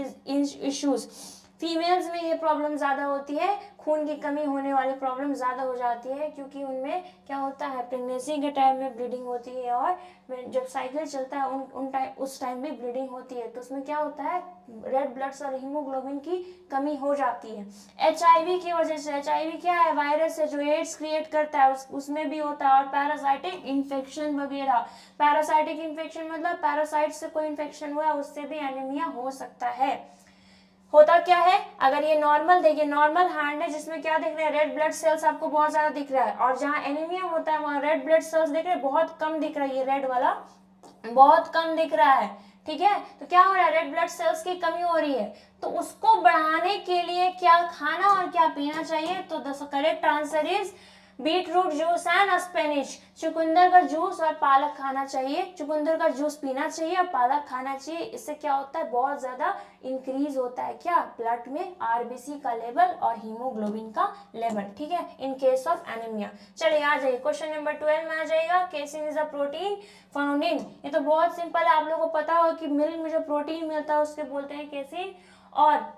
issues, females में ये प्रॉब्लम ज़्यादा होती है, खून की कमी होने वाली प्रॉब्लम ज़्यादा हो जाती है क्योंकि उनमें क्या होता है प्रेगनेंसी के टाइम में ब्लीडिंग होती है और जब साइकिल चलता है उस टाइम भी ब्लीडिंग होती है। तो उसमें क्या होता है रेड ब्लड और हीमोग्लोबिन की कमी हो जाती है। HIV की वजह से, HIV क्या है, वायरस है जो एड्स क्रिएट करता है, उसमें भी होता है। और पैरासाइटिक इन्फेक्शन वगैरह, पैरासाइटिक इन्फेक्शन मतलब पैरासाइट से कोई इन्फेक्शन हुआ उससे भी एनीमिया हो सकता है। होता क्या है, अगर ये नॉर्मल देखिए, नॉर्मल हैंड है जिसमें क्या दिख रहा है, रेड ब्लड सेल्स आपको बहुत ज्यादा दिख रहा है, और जहाँ एनीमिया होता है वहाँ रेड ब्लड सेल्स दिख रहे हैं बहुत कम दिख रहा है, ये रेड वाला बहुत कम दिख रहा है। ठीक है, तो क्या हो रहा है, रेड ब्लड सेल्स की कमी हो रही है। तो उसको बढ़ाने के लिए क्या खाना और क्या पीना चाहिए, तो the correct answer is beetroot juice and spinach, चुकंदर का जूस और पालक खाना चाहिए, चुकंदर का जूस पीना चाहिए और पालक खाना चाहिए। इससे क्या होता है, बहुत ज्यादा इंक्रीज होता है क्या, ब्लड में आरबीसी का लेवल और हीमोग्लोबिन का लेवल। ठीक है, इन केस ऑफ एनीमिया। चलिए आ जाइए क्वेश्चन नंबर 12 में आ जाएगा, casein is a protein found in, ये तो बहुत सिंपल है, आप लोगों को पता होगा कि मिल्क में जो प्रोटीन मिलता है उसके बोलते हैं केसिन। और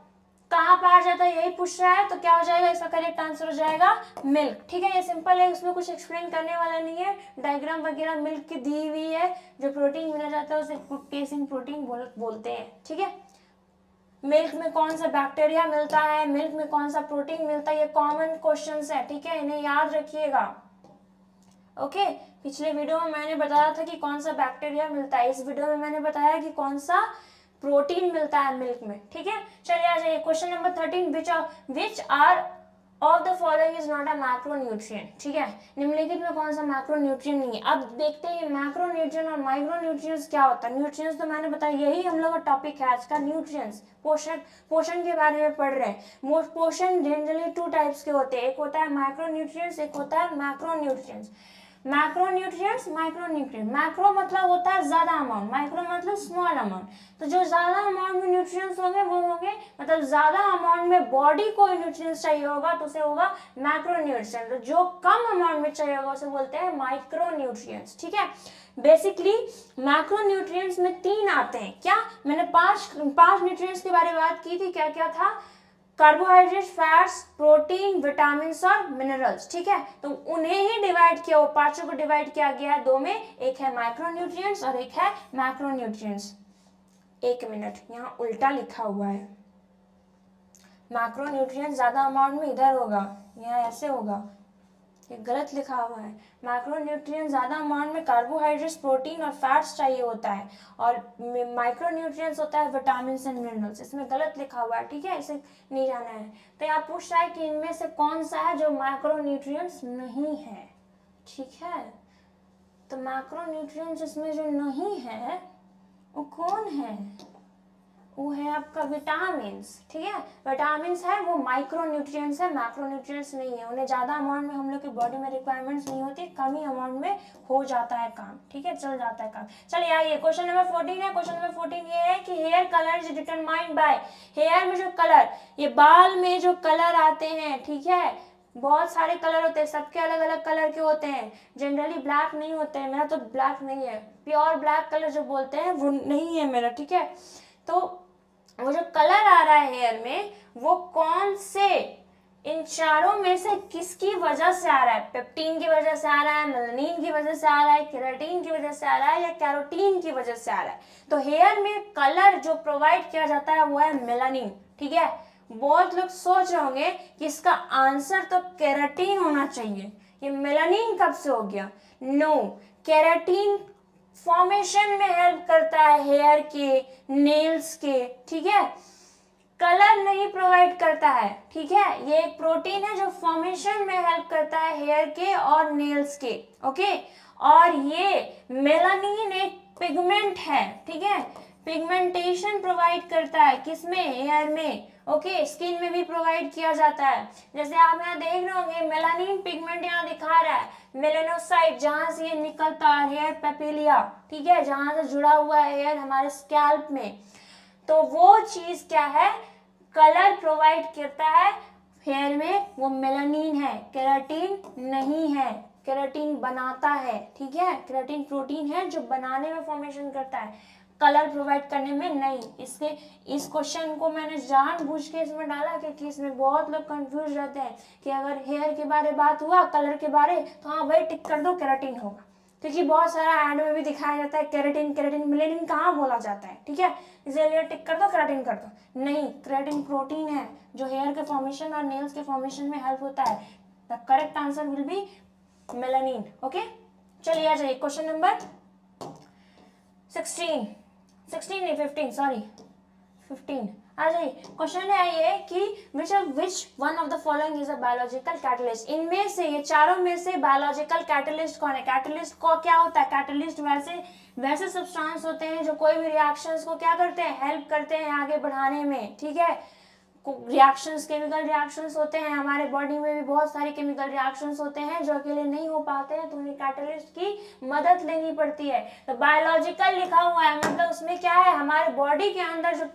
कहाँ पाया जाता है यही पूछ रहा है, तो क्या हो जाएगा, इसका करेक्ट आंसर हो जाएगा मिल्क। ठीक है, ये सिंपल है, उसमें कुछ एक्सप्लेन करने वाला नहीं है, डायग्राम वगैरह मिल्क की दी हुई है। जो प्रोटीन मिला जाता है उसे केसिन प्रोटीन बोलते हैं। ठीक है, मिल्क में कौन सा बैक्टीरिया मिलता है, मिल्क में कौन सा प्रोटीन मिलता है, ये कॉमन क्वेश्चंस है। ठीक है, इन्हें याद रखिएगा। ओके, पिछले वीडियो में मैंने बताया था कि कौन सा बैक्टीरिया मिलता है, इस वीडियो में मैंने बताया कि कौन सा प्रोटीन मिलता है मिल्क में। ठीक है, चलिए आ जाइए question number 13, which are of the following is not a macronutrient. ठीक है, निम्नलिखित में कौन सा मैक्रोन्यूट्रिएंट नहीं है। अब देखते हैं मैक्रोन्यूट्रिएंट और माइक्रोन्यूट्रिएंट्स क्या होता है। न्यूट्रिएंट्स तो मैंने बताया, यही हम लोग का टॉपिक है आज का, न्यूट्रिएंट्स, पोषण के बारे में पढ़ रहे हैं। पोषण जनरली 2 टाइप्स के होते हैं, एक होता है माइक्रोन्यूट्रिएंट्स, एक होता है मैक्रोन्यूट्रिएंट्स। मैक्रोन्यूट्रिएंट्स, माइक्रोन्यूट्रिएंट, मैक्रो मतलब होता है ज्यादा अमाउंट, माइक्रो मतलब स्मॉल अमाउंट। तो जो ज्यादा अमाउंट में न्यूट्रिएंट्स होंगे वो होंगे, मतलब ज्यादा अमाउंट में बॉडी को न्यूट्रिएंट्स चाहिए होगा तो उसे होगा मैक्रोन्यूट्रिएंट। तो जो कम अमाउंट में चाहिए होगा उसे बोलते हैं माइक्रोन्यूट्रिएंट्स। ठीक है, बेसिकली मैक्रोन्यूट्रिएंट्स में 3 आते हैं। क्या, मैंने 5 न्यूट्रिएंट्स के बारे में बात की थी, क्या क्या था, कार्बोहाइड्रेट, फैट्स, प्रोटीन, विटामिन और मिनरल्स। ठीक है, तो उन्हें ही डिवाइड किया, वो 5 को डिवाइड किया गया है 2 में, एक है माइक्रोन्यूट्रिएंट्स और एक है मैक्रोन्यूट्रिएंट्स। 1 मिनट, यहाँ उल्टा लिखा हुआ है, मैक्रोन्यूट्रिएंट्स ज्यादा अमाउंट में इधर होगा, यहाँ ऐसे होगा, ये गलत लिखा हुआ है। मैक्रोन्यूट्रिएंट्स ज्यादा अमाउंट में कार्बोहाइड्रेट्स, प्रोटीन और फैट्स चाहिए होता है, और माइक्रोन्यूट्रिएंट्स होता है विटामिन एंड मिनरल्स, इसमें गलत लिखा हुआ है। ठीक है, इसे नहीं जाना है। तो यहाँ पूछ रहा है कि इनमें से कौन सा है जो मैक्रोन्यूट्रिएंट्स नहीं है। ठीक है, तो मैक्रोन्यूट्रिएंट्स इसमें जो नहीं है वो कौन है, वो है आपका विटामिन्स, ठीक है। विटामिन्स है वो माइक्रो न्यूट्रिएंट्स है, मैक्रो न्यूट्रिएंट्स नहीं है। उन्हें ज़्यादा अमाउंट में हम लोग की बॉडी में रिक्वायरमेंट्स नहीं होती, कम ही अमाउंट में हो जाता है काम, ठीक है, चल जाता है काम। चलिए आइए क्वेश्चन नंबर 14 है। क्वेश्चन नंबर 14 ये है कि hair colour is determined by, hair में जो कलर, ये बाल में जो कलर आते हैं, ठीक है, बहुत सारे कलर होते हैं, सबके अलग अलग कलर के होते हैं, जनरली ब्लैक नहीं होते हैं। मेरा तो ब्लैक नहीं है, प्योर ब्लैक कलर जो बोलते हैं वो नहीं है मेरा, ठीक है। तो वो जो कलर आ रहा है हेयर में, वो कौन से इन चारों में से किसकी वजह से आ रहा है? पेप्टीन की वजह से आ रहा है, मेलानिन की वजह से आ रहा है, केराटिन की वजह से आ रहा है, या कैरोटीन की वजह से आ रहा है? तो हेयर में कलर जो प्रोवाइड किया जाता है वो है मेलानिन, ठीक है। बहुत लोग सोच रहे होंगे कि इसका आंसर तो केराटिन होना चाहिए, ये मेलानिन कब से हो गया? नो, केराटिन फॉर्मेशन में हेल्प करता है हेयर के, नेल्स के, ठीक है, कलर नहीं प्रोवाइड करता है, ठीक है। ये एक प्रोटीन है जो फॉर्मेशन में हेल्प करता है हेयर के और नेल्स के, ओके। और ये मेलानिन एक पिगमेंट है, ठीक है, पिगमेंटेशन प्रोवाइड करता है किसमें? हेयर में, ओके। स्किन में भी प्रोवाइड किया जाता है। जैसे आप यहाँ देख रहे होंगे मेलानिन पिगमेंट यहाँ दिखा रहा है, मेलेनोसाइट जहां से ये निकलता है, हेयर पेपिलिया, ठीक है, जहां से जुड़ा हुआ है हेयर हमारे स्कैल्प में। तो वो चीज क्या है? कलर प्रोवाइड करता है हेयर में, वो मेलानिन है, केराटिन नहीं है। केराटिन बनाता है, ठीक है, केराटिन प्रोटीन है जो बनाने में फॉर्मेशन करता है, कलर प्रोवाइड करने में नहीं। इसके इस क्वेश्चन को मैंने जानबूझ के इसमें डाला क्योंकि इसमें बहुत लोग कंफ्यूज रहते हैं कि अगर हेयर के बारे बात हुआ, कलर के बारे, तो हाँ भाई टिक कर दो केराटिन होगा, क्योंकि बहुत सारा ऐड में भी दिखाया जाता है केराटिन केराटिन, मेलानिन कहाँ बोला जाता है, ठीक है, इसलिए टिक कर दो केराटिन कर दो। नहीं, केराटिन प्रोटीन है जो हेयर के फॉर्मेशन और नेल्स के फॉर्मेशन में हेल्प होता है। The correct answer will B melanin, okay. चलिए आ जाइए क्वेश्चन नंबर 16 नहीं 15, सॉरी 15 आ जाइए। क्वेश्चन है ये कि which one of the following is a biological catalyst. इनमें से, ये चारों में से बायोलॉजिकल कैटलिस्ट कौन है? कैटलिस्ट को क्या होता है? कैटलिस्ट वैसे सब्सटेंस होते हैं जो कोई भी रिएक्शंस को क्या करते हैं? हेल्प करते हैं आगे बढ़ाने में, ठीक है। रिएक्शंस, केमिकल रिएक्शंस होते हैं हमारे बॉडी में भी, बहुत सारे केमिकल रिएक्शंस होते हैं जो अकेले नहीं हो पाते हैं, तो उन्हें कैटलिस्ट की मदद लेनी पड़ती है। तो बायोलॉजिकल लिखा हुआ है, मतलब उसमें क्या है, हमारे बॉडी के अंदर जो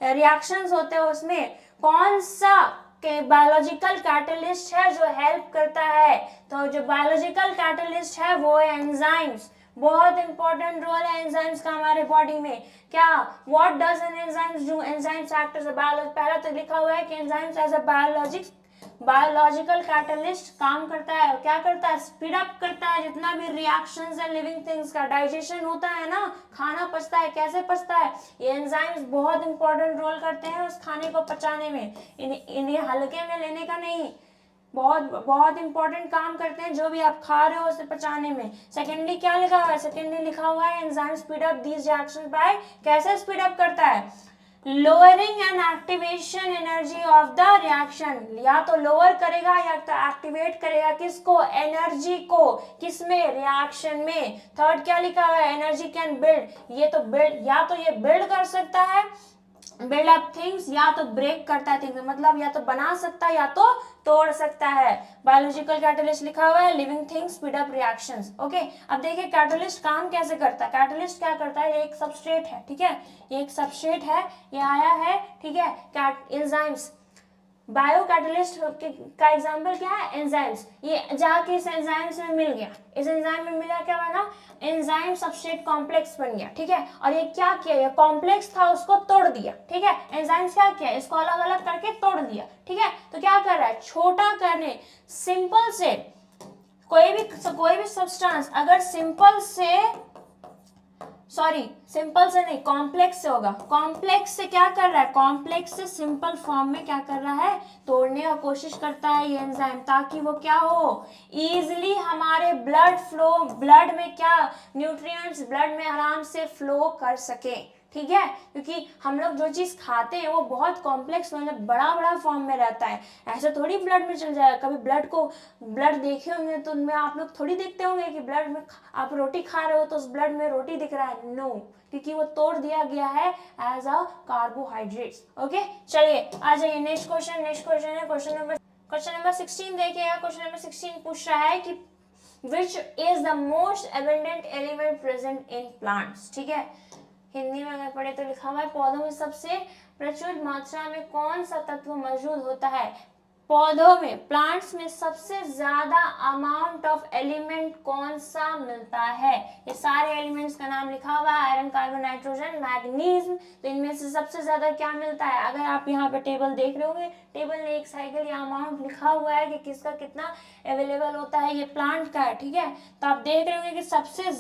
रिएक्शंस होते हैं उसमें कौन सा बायोलॉजिकल कैटलिस्ट है जो हेल्प करता है? तो जो बायोलॉजिकल कैटलिस्ट है वो है एंजाइम्स। बहुत इंपॉर्टेंट रोल है एंजाइम्स का हमारे बॉडी में। क्या, what does an enzymes do? Enzymes act as a biologic, पहला तो लिखा हुआ है कि enzymes as a biological catalyst काम करता है। और क्या करता है? स्पीड अप करता है जितना भी रिएक्शंस है लिविंग थिंग्स का। डाइजेशन होता है ना, खाना पचता है, कैसे पचता है? ये एंजाइम्स बहुत इंपॉर्टेंट रोल करते हैं उस खाने को पचाने में। इन्हें हल्के में लेने का नहीं, बहुत इंपॉर्टेंट काम करते हैं जो भी आप खा रहे हो उसे पचाने में। सेकेंडली क्या लिखा हुआ है? सेकेंडली लिखा हुआ है enzyme speed up these reactions by, कैसे स्पीड अप करता है? Lowering and activation energy of the reaction. या तो लोअर करेगा या तो एक्टिवेट करेगा, किसको? एनर्जी को। किसमें? रिएक्शन में। थर्ड क्या लिखा हुआ है? Energy can build. ये तो बिल्ड, या तो ये बिल्ड कर सकता है, बिल्ड अप थिंग्स, या तो ब्रेक करता है थिंग्स, मतलब या तो बना सकता है या तो तोड़ सकता है। बायोलॉजिकल कैटलिस्ट लिखा हुआ है, living things, speed up reactions, okay. अब देखिए कैटलिस्ट काम कैसे करता है। कैटलिस्ट क्या करता है? ये एक सबस्ट्रेट है, ठीक है, ये एक सबस्ट्रेट है, ये आया है, ठीक है, एंजाइम्स। बायो कैटलिस्ट का एग्जाम्पल क्या है? एंजाइम्स। ये जाके इस एंजाइम्स में मिल गया, इस एंजाइम में मिला, क्या बना? एंजाइम सबस्ट्रेट कॉम्प्लेक्स बन गया, ठीक है। और ये क्या किया? ये कॉम्प्लेक्स था उसको तोड़ दिया, ठीक है। एंजाइम्स क्या किया? इसको अलग अलग करके तोड़ दिया, ठीक है। तो क्या कर रहा है? छोटा करने, सिंपल से कोई भी सब्सटेंस अगर सिंपल से नहीं, कॉम्प्लेक्स से होगा। कॉम्प्लेक्स से क्या कर रहा है? कॉम्प्लेक्स से सिंपल फॉर्म में क्या कर रहा है? तोड़ने का कोशिश करता है ये एंजाइम, ताकि वो क्या हो? इजीली हमारे ब्लड में क्या न्यूट्रिएंट्स ब्लड में आराम से फ्लो कर सके, ठीक है, क्योंकि हम लोग जो चीज़ खाते हैं वो बहुत कॉम्प्लेक्स मतलब बड़ा बड़ा फॉर्म में रहता है, ऐसे थोड़ी ब्लड में चल जाएगा। कभी ब्लड देखे होंगे तो उनमें आप लोग थोड़ी देखते होंगे कि ब्लड में आप रोटी खा रहे हो तो उस ब्लड में रोटी दिख रहा है, नो, क्योंकि वो तोड़ दिया गया है एज अ कार्बोहाइड्रेट्स। ओके, चलिए आ जाइए नेक्स्ट क्वेश्चन है क्वेश्चन नंबर 16 देखिएगा। क्वेश्चन नंबर 16 पूछ रहा है कि which is the most abundant element present in plants। ठीक है, हिंदी में अगर पढ़े तो लिखा हुआ है पौधों में सबसे प्रचुर मात्रा में कौन सा तत्व मौजूद होता है। पौधों में, प्लांट्स में सबसे ज्यादा अमाउंट ऑफ एलिमेंट कौन सा मिलता है। ये सारे एलिमेंट्स का नाम लिखा हुआ है, आयरन, कार्बन, नाइट्रोजन, मैग्नीज। तो इनमें से सबसे ज्यादा क्या मिलता है। अगर आप यहाँ पे टेबल देख रहे होंगे, टेबल में एक साइकिल या अमाउंट लिखा हुआ है कि किसका कितना अवेलेबल होता है, ये प्लांट का है। ठीक है, तो आप देख रहे होंगे कि सबसे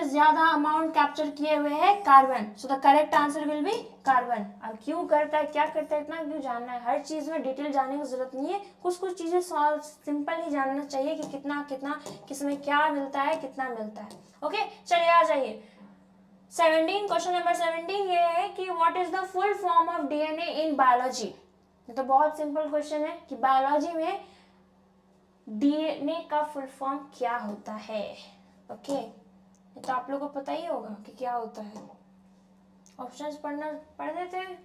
ज्यादा अमाउंट कैप्चर किए हुए हैं carbon. So the correct answer will B carbon. अब क्यों करता है, क्या करता है, इतना क्यों जानना है। हर चीज में डिटेल जानने की जरूरत नहीं है, कुछ चीजें सिंपल ही जानना चाहिए कि कितना किसमें क्या मिलता है, कितना मिलता है। ओके, चलिए आ जाइए 17। क्वेश्चन नंबर 17 ये है कि what is the full form of DNA in biology. तो बहुत सिंपल क्वेश्चन है कि बायोलॉजी में डीएनए का फुल फॉर्म क्या होता है। ओके, तो आप लोगों को पता ही होगा कि क्या होता है। ऑप्शंस पढ़ देते हैं।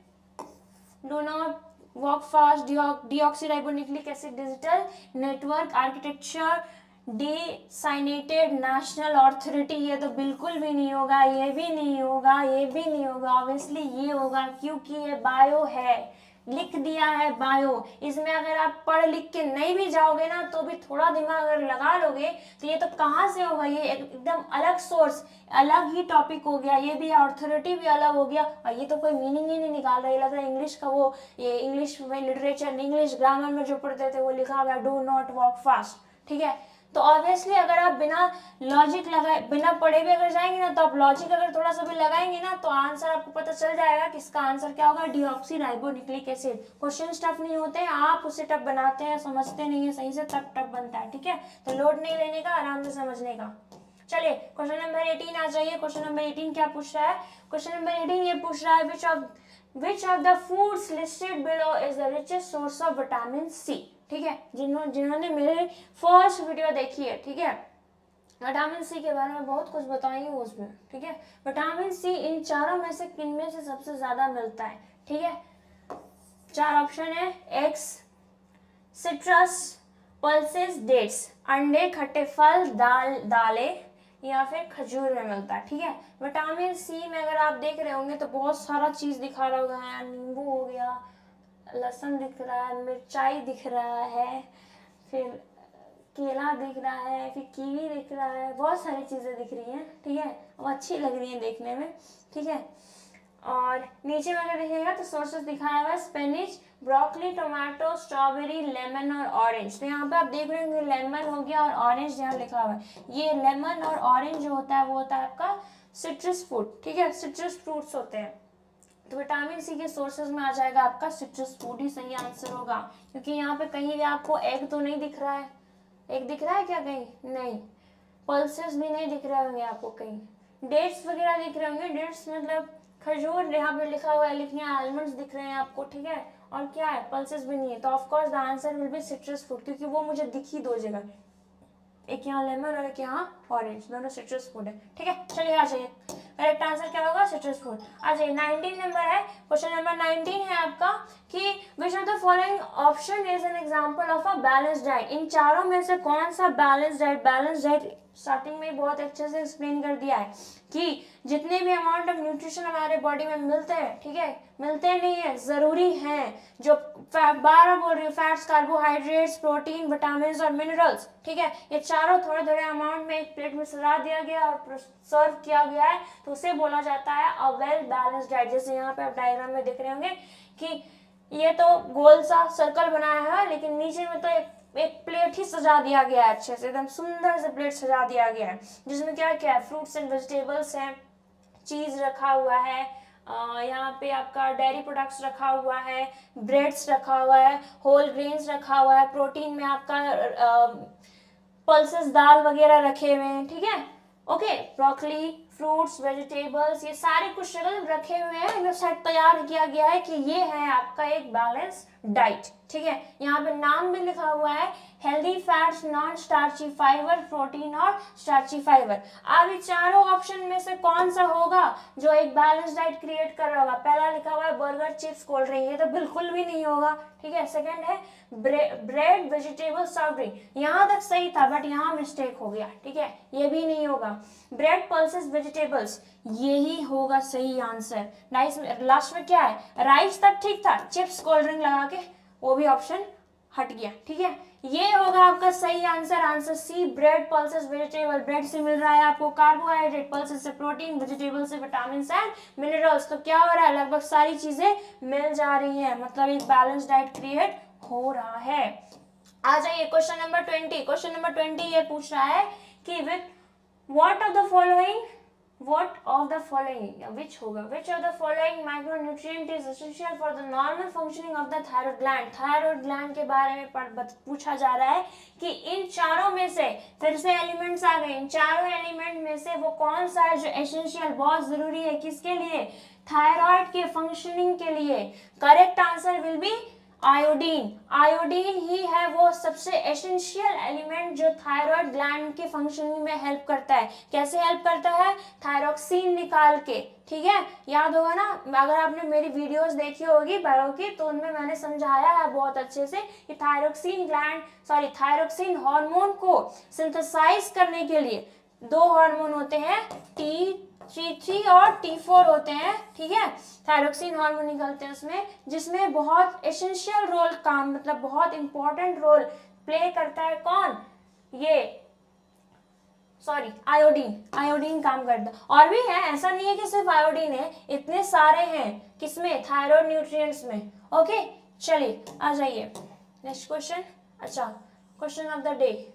Do not walk fast, deoxyribonucleic acid, digital network architecture, designated national authority. ये तो बिल्कुल भी नहीं होगा, ये भी नहीं होगा, ये भी नहीं होगा। ऑब्वियसली ये होगा क्योंकि ये बायो है, लिख दिया है बायो। इसमें अगर आप पढ़ लिख के नहीं भी जाओगे ना तो भी थोड़ा दिमाग अगर लगा लोगे तो ये तो कहाँ से होगा, ये एकदम अलग सोर्स, अलग ही टॉपिक हो गया। ये भी अथॉरिटी भी अलग हो गया और ये तो कोई मीनिंग ही नहीं निकाल रहा है। लग रहा है इंग्लिश का वो, ये इंग्लिश में लिटरेचर, इंग्लिश ग्रामर में जो पढ़ते थे वो लिखा हुआ है डू नॉट वॉक फास्ट। ठीक है, तो ऑब्वियसली अगर आप बिना लॉजिक लगाए, बिना पढ़े भी अगर जाएंगे ना तो आप लॉजिक अगर थोड़ा सा भी लगाएंगे ना तो आंसर आपको पता चल जाएगा कि इसका आंसर क्या होगा, डीऑक्सीराइबोन्यूक्लिक एसिड। क्वेश्चन टफ नहीं होते हैं, आप उसे टफ बनाते हैं, समझते नहीं है सही से, तब टफ बनता है। ठीक है, तो लोड नहीं लेने का, आराम से समझने का। चलिए क्वेश्चन नंबर 18 आ जाइए। क्वेश्चन नंबर 18 क्या पूछ रहा है। क्वेश्चन नंबर 18 ये पूछ रहा है which of the foods listed below is the richest source of vitamin C। ठीक है, जिन्होंने मेरे फर्स्ट वीडियो देखी है, ठीक है, विटामिन सी के बारे में बहुत कुछ बताई हूँ उसमें। ठीक है, विटामिन सी इन चारों में से किन में से सबसे ज्यादा मिलता है। ठीक है, 4 ऑप्शन है, एग्स, सिट्रस, पल्सेस, डेट्स, अंडे, खट्टे फल, दालें या फिर खजूर में मिलता है। ठीक है, विटामिन सी में अगर आप देख रहे होंगे तो बहुत सारा चीज दिखा रहा होगा, नींबू हो गया, लहसुन दिख रहा है, मिर्चाई दिख रहा है, फिर केला दिख रहा है, फिर कीवी दिख रहा है, बहुत सारी चीज़ें दिख रही हैं। ठीक है, वो अच्छी लग रही हैं देखने में। ठीक है, और नीचे में अगर देखिएगा तो सोर्सेस दिखाया हुआ है Spanish, broccoli, tomato, strawberry, lemon और ऑरेंज। तो यहाँ पे आप देख रहे होंगे लेमन हो गया और ऑरेंज यहाँ लिखा हुआ है। ये लेमन और ऑरेंज जो होता है वो होता है आपका सिट्रस फ्रूट। ठीक है, सिट्रस फ्रूट्स होते हैं। तो विटामिन सी के सोर्सेज में आ जाएगा आपका सिट्रस फ्रूट ही सही आंसर होगा, क्योंकि यहाँ पे कहीं भी आपको एग तो नहीं दिख रहा है। एग दिख रहा है क्या कहीं? नहीं। पल्सेस भी नहीं दिख रहे होंगे आपको कहीं। डेट्स वगैरह दिख रहे होंगे, डेट्स मतलब खजूर यहाँ पे लिखा हुआ है, लिखने आलमंड्स दिख रहे हैं आपको। ठीक है, और क्या है, पल्सेस भी नहीं है। तो of course the answer will B citrus fruit, क्योंकि वो मुझे दिखी 2 जगह, एक यहाँ लेमन और एक यहाँ ऑरेंज, दोनों सिट्रस फ्रूट है। ठीक है, चलिए आ जाइए, करेक्ट आंसर क्या होगा, सिट्रस फ्रूट। आ जाइए 19 नंबर है, क्वेश्चन नंबर 19 है आपका कि which of the following option is an example of a balanced diet. इन चारों में से कौन सा बैलेंस्ड डाइट स्टार्टिंग में बहुत अच्छे से एक्सप्लेन कर दिया है कि जितने भी अमाउंट ऑफ न्यूट्रिशन हमारे बॉडी में मिलते हैं, ठीक है, मिलते नहीं है, जरूरी हैं, जो बार बोल रही हूँ, फैट्स, कार्बोहाइड्रेट्स, प्रोटीन, विटामिन और मिनरल्स। ठीक है, ये चारों थोड़े थोड़े अमाउंट में एक प्लेट में सजा दिया गया और सर्व किया गया है, तो उसे बोला जाता है अ वेल बैलेंस्ड डाइट। जैसे यहाँ पे आप डायग्राम में देख रहे होंगे कि ये तो गोल सा सर्कल बनाया है, लेकिन नीचे में तो एक प्लेट ही सजा दिया गया है, अच्छे से एकदम सुंदर से प्लेट सजा दिया गया है, जिसमें क्या क्या है, फ्रूट्स एंड वेजिटेबल्स हैं, चीज रखा हुआ है, यहाँ पे आपका डेयरी प्रोडक्ट्स रखा हुआ है, ब्रेड्स रखा हुआ है, होल ग्रेन्स रखा हुआ है, प्रोटीन में आपका पल्सेस दाल वगैरह रखे हुए हैं। ठीक है, ओके, ब्रोकली, फ्रूट्स, वेजिटेबल्स, ये सारे कुछ रखे हुए हैं, ये सेट तैयार किया गया है कि ये है आपका एक बैलेंस डाइट। ठीक है, यहाँ पे नाम भी लिखा हुआ है healthy fats, non starchy fibre, protein और स्टार्ची फाइबर। अब ये चारों ऑप्शन में से कौन सा होगा जो एक बैलेंस डाइट क्रिएट कर रहा होगा? पहला लिखा हुआ है बर्गर, चिप्स, कोल्ड ड्रिंक, ये तो बिल्कुल भी नहीं होगा। ठीक है, सेकंड है ब्रेड, वेजिटेबल, सॉफ्ट ड्रिंक, यहाँ तक सही था बट यहाँ मिस्टेक हो गया। ठीक है, ये भी नहीं होगा। ब्रेड, पल्सेस, वेजिटेबल्स, यही होगा सही आंसर। लास्ट में क्या है? राइस तक ठीक था, चिप्स, कोल्ड ड्रिंक लगा के वो भी ऑप्शन हट गया। ठीक है, ये होगा आपका सही answer, answer C, bread, pulses, vegetable. Bread से मिल रहा है आपको कार्बोहाइड्रेट, पल्सेस से प्रोटीन, वेजिटेबल से विटामिन एंड मिनरल्स। तो क्या हो रहा है? लगभग सारी चीजें मिल जा रही हैं, मतलब एक बैलेंस डाइट क्रिएट हो रहा है। आ जाइए क्वेश्चन नंबर 20। क्वेश्चन नंबर 20 ये पूछ रहा है कि what of the following which होगा? which of the following micronutrient is essential for the normal functioning of the thyroid gland? Thyroid gland के बारे में पूछा जा रहा है कि इन चारों में से, फिर से एलिमेंट्स आ गए, इन चारों एलिमेंट में से वो कौन सा है जो एसेंशियल, बहुत जरूरी है किसके लिए? थायराइड के फंक्शनिंग के लिए। Correct answer will be iodine. Iodine ही है वो सबसे एसेंशियल एलिमेंट जो थायराइड ग्लैंड के फंक्शनिंग में हेल्प करता है। कैसे हेल्प करता है? थायरोक्सिन निकाल के। ठीक है, याद होगा ना, अगर आपने मेरी वीडियोस देखी होगी बायो की, तो उनमें मैंने समझाया है बहुत अच्छे से कि थायरोक्सिन हार्मोन को सिंथेसाइज करने के लिए दो हार्मोन होते हैं, T3 और T4 होते हैं। ठीक है, थायरोक्सिन हार्मोन निकलते हैं उसमें, जिसमें बहुत एसेंशियल रोल काम, मतलब बहुत इंपॉर्टेंट रोल प्ले करता है कौन? आयोडीन काम करता है। और भी है, ऐसा नहीं है कि सिर्फ आयोडीन है, इतने सारे हैं किसमें? थायराइड न्यूट्रिएंट्स में। ओके, चलिए आ जाइए नेक्स्ट क्वेश्चन। अच्छा, क्वेश्चन ऑफ द डे,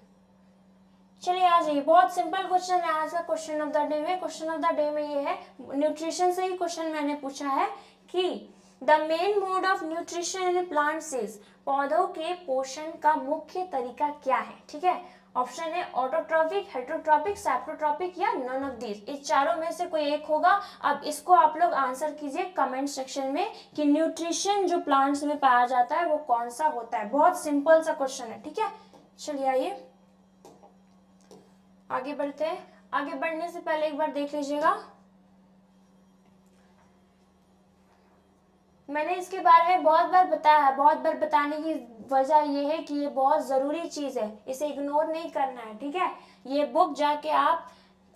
चलिए आ जाइए। बहुत सिंपल क्वेश्चन है आज का क्वेश्चन ऑफ द डे में। क्वेश्चन ऑफ द डे में ये है, न्यूट्रिशन से ही क्वेश्चन मैंने पूछा है कि the main mode of nutrition in plants is, पौधों के पोषण का मुख्य तरीका क्या है? ठीक है, ऑप्शन है ऑटोट्रॉपिक, हेटेरोट्रॉपिक, सैप्रोट्रॉपिक या नन ऑफ दीज। इस चारों में से कोई एक होगा। अब इसको आप लोग आंसर कीजिए कमेंट सेक्शन में कि न्यूट्रिशन जो प्लांट्स में पाया जाता है वो कौन सा होता है। बहुत सिंपल सा क्वेश्चन है। ठीक है, चलिए आइए आगे बढ़ते हैं। आगे बढ़ने से पहले एक बार देख लीजिएगा, मैंने इसके बारे में बहुत बार बताया है। बहुत बार बताने की वजह यह है कि ये बहुत जरूरी चीज है, इसे इग्नोर नहीं करना है। ठीक है, ये बुक जाके आप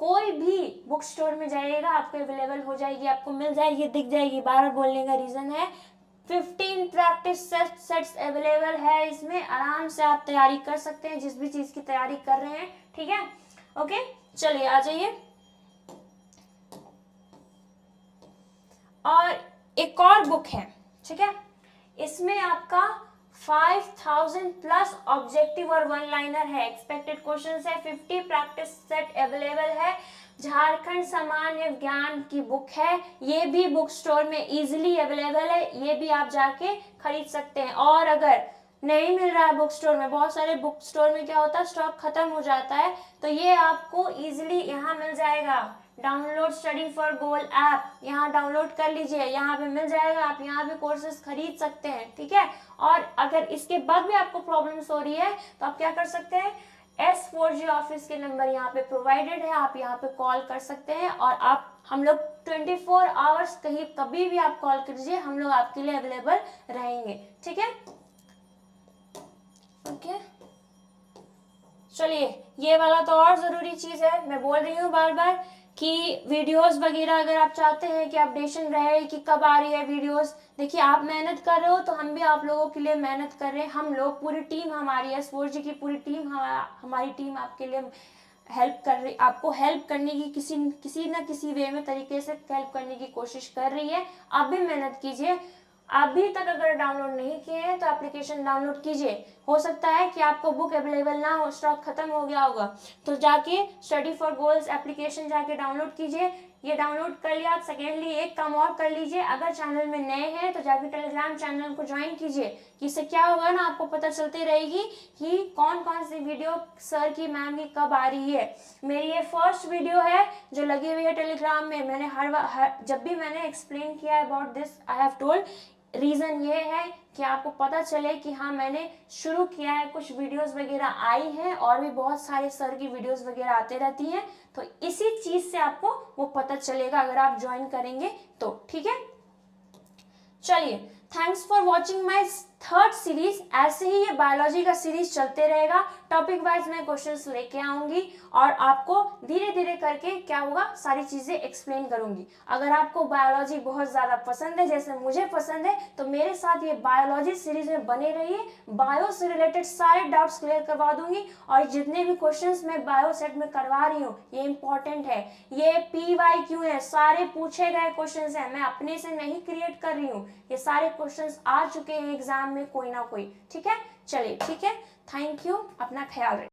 कोई भी बुक स्टोर में जाइएगा, आपको अवेलेबल हो जाएगी, आपको मिल जाएगी, दिख जाएगी। बार बार बोलने का रीजन है 15 प्रैक्टिस सेट्स अवेलेबल है इसमें, आराम से आप तैयारी कर सकते हैं जिस भी चीज की तैयारी कर रहे हैं। ठीक है, ओके, चलिए आ जाइए। और एक और बुक है, ठीक है, इसमें आपका 5000 प्लस ऑब्जेक्टिव और वन लाइनर है, एक्सपेक्टेड क्वेश्चंस है, 50 प्रैक्टिस सेट अवेलेबल है। झारखंड सामान्य ज्ञान की बुक है, ये भी बुक स्टोर में इजीली अवेलेबल है, ये भी आप जाके खरीद सकते हैं। और अगर नहीं मिल रहा है बुक स्टोर में, बहुत सारे बुक स्टोर में क्या होता है स्टॉक खत्म हो जाता है, तो ये आपको इजीली यहाँ मिल जाएगा। Download study for goal app, यहाँ डाउनलोड कर लीजिए, यहाँ पे मिल जाएगा, आप यहाँ पे कोर्सेज खरीद सकते हैं। ठीक है, और अगर इसके बाद भी आपको प्रॉब्लम्स हो रही है तो आप क्या कर सकते हैं, S4G ऑफिस के नंबर यहाँ पे प्रोवाइडेड है, आप यहाँ पे कॉल कर सकते हैं और हम लोग 24 आवर्स कहीं कभी भी आप कॉल कीजिए, हम लोग आपके लिए अवेलेबल रहेंगे। ठीक है, ओके, चलिए ये वाला तो और जरूरी चीज है, मैं बोल रही हूँ बार बार कि वीडियोस वगैरह अगर आप चाहते हैं कि अपडेशन रहे कि कब आ रही है वीडियोस, देखिए आप मेहनत कर रहे हो तो हम भी आप लोगों के लिए मेहनत कर रहे हैं। हम लोग पूरी टीम हमारी S4G की पूरी टीम, हमारी टीम आपके लिए हेल्प कर रही, आपको हेल्प करने की किसी न किसी वे में तरीके से हेल्प करने की कोशिश कर रही है। आप भी मेहनत कीजिए, अभी तक अगर डाउनलोड नहीं किए हैं तो एप्लीकेशन डाउनलोड कीजिए। हो सकता है कि आपको बुक अवेलेबल ना हो, स्टॉक खत्म हो गया होगा, तो जाके स्टडी फॉर गोल्स एप्लीकेशन जाके डाउनलोड कीजिए। ये डाउनलोड कर लिया। सेकेंडली एक काम और कर लीजिए, अगर चैनल में नए हैं तो जाके टेलीग्राम चैनल को ज्वाइन कीजिए। कि इससे क्या होगा ना, आपको पता चलती रहेगी कि कौन कौन सी वीडियो सर की, मैम की कब आ रही है। मेरी ये फर्स्ट वीडियो है जो लगी हुई है टेलीग्राम में। मैंने हर जब भी मैंने एक्सप्लेन किया है about this, I have told reason ये है कि आपको पता चले कि हाँ मैंने शुरू किया है, कुछ वीडियोस वगैरह आई हैं और भी बहुत सारे सर की वीडियोस वगैरह आते रहती हैं, तो इसी चीज़ से आपको वो पता चलेगा अगर आप ज्वाइन करेंगे तो। ठीक है, चलिए, thanks for watching my third series. ऐसे ही ये बायोलॉजी का सीरीज चलते रहेगा। टॉपिक वाइज मैं क्वेश्चंस लेके आऊंगी और आपको धीरे धीरे करके क्या होगा, सारी चीजें एक्सप्लेन करूंगी। अगर आपको बायोलॉजी बहुत ज्यादा पसंद है, जैसे मुझे पसंद है, तो मेरे साथ ये बायोलॉजी सीरीज में बने रहिए। बायो से रिलेटेड सारे डाउट्स क्लियर करवा दूंगी और जितने भी क्वेश्चंस मैं बायो सेट में करवा रही हूँ ये इंपॉर्टेंट है, ये PYQ है, सारे पूछे गए क्वेश्चंस हैं, मैं अपने से नहीं क्रिएट कर रही हूँ। ये सारे क्वेश्चंस आ चुके हैं एग्जाम में कोई ना कोई। ठीक है, चलिए, ठीक है, थैंक यू, अपना ख्याल रखिए।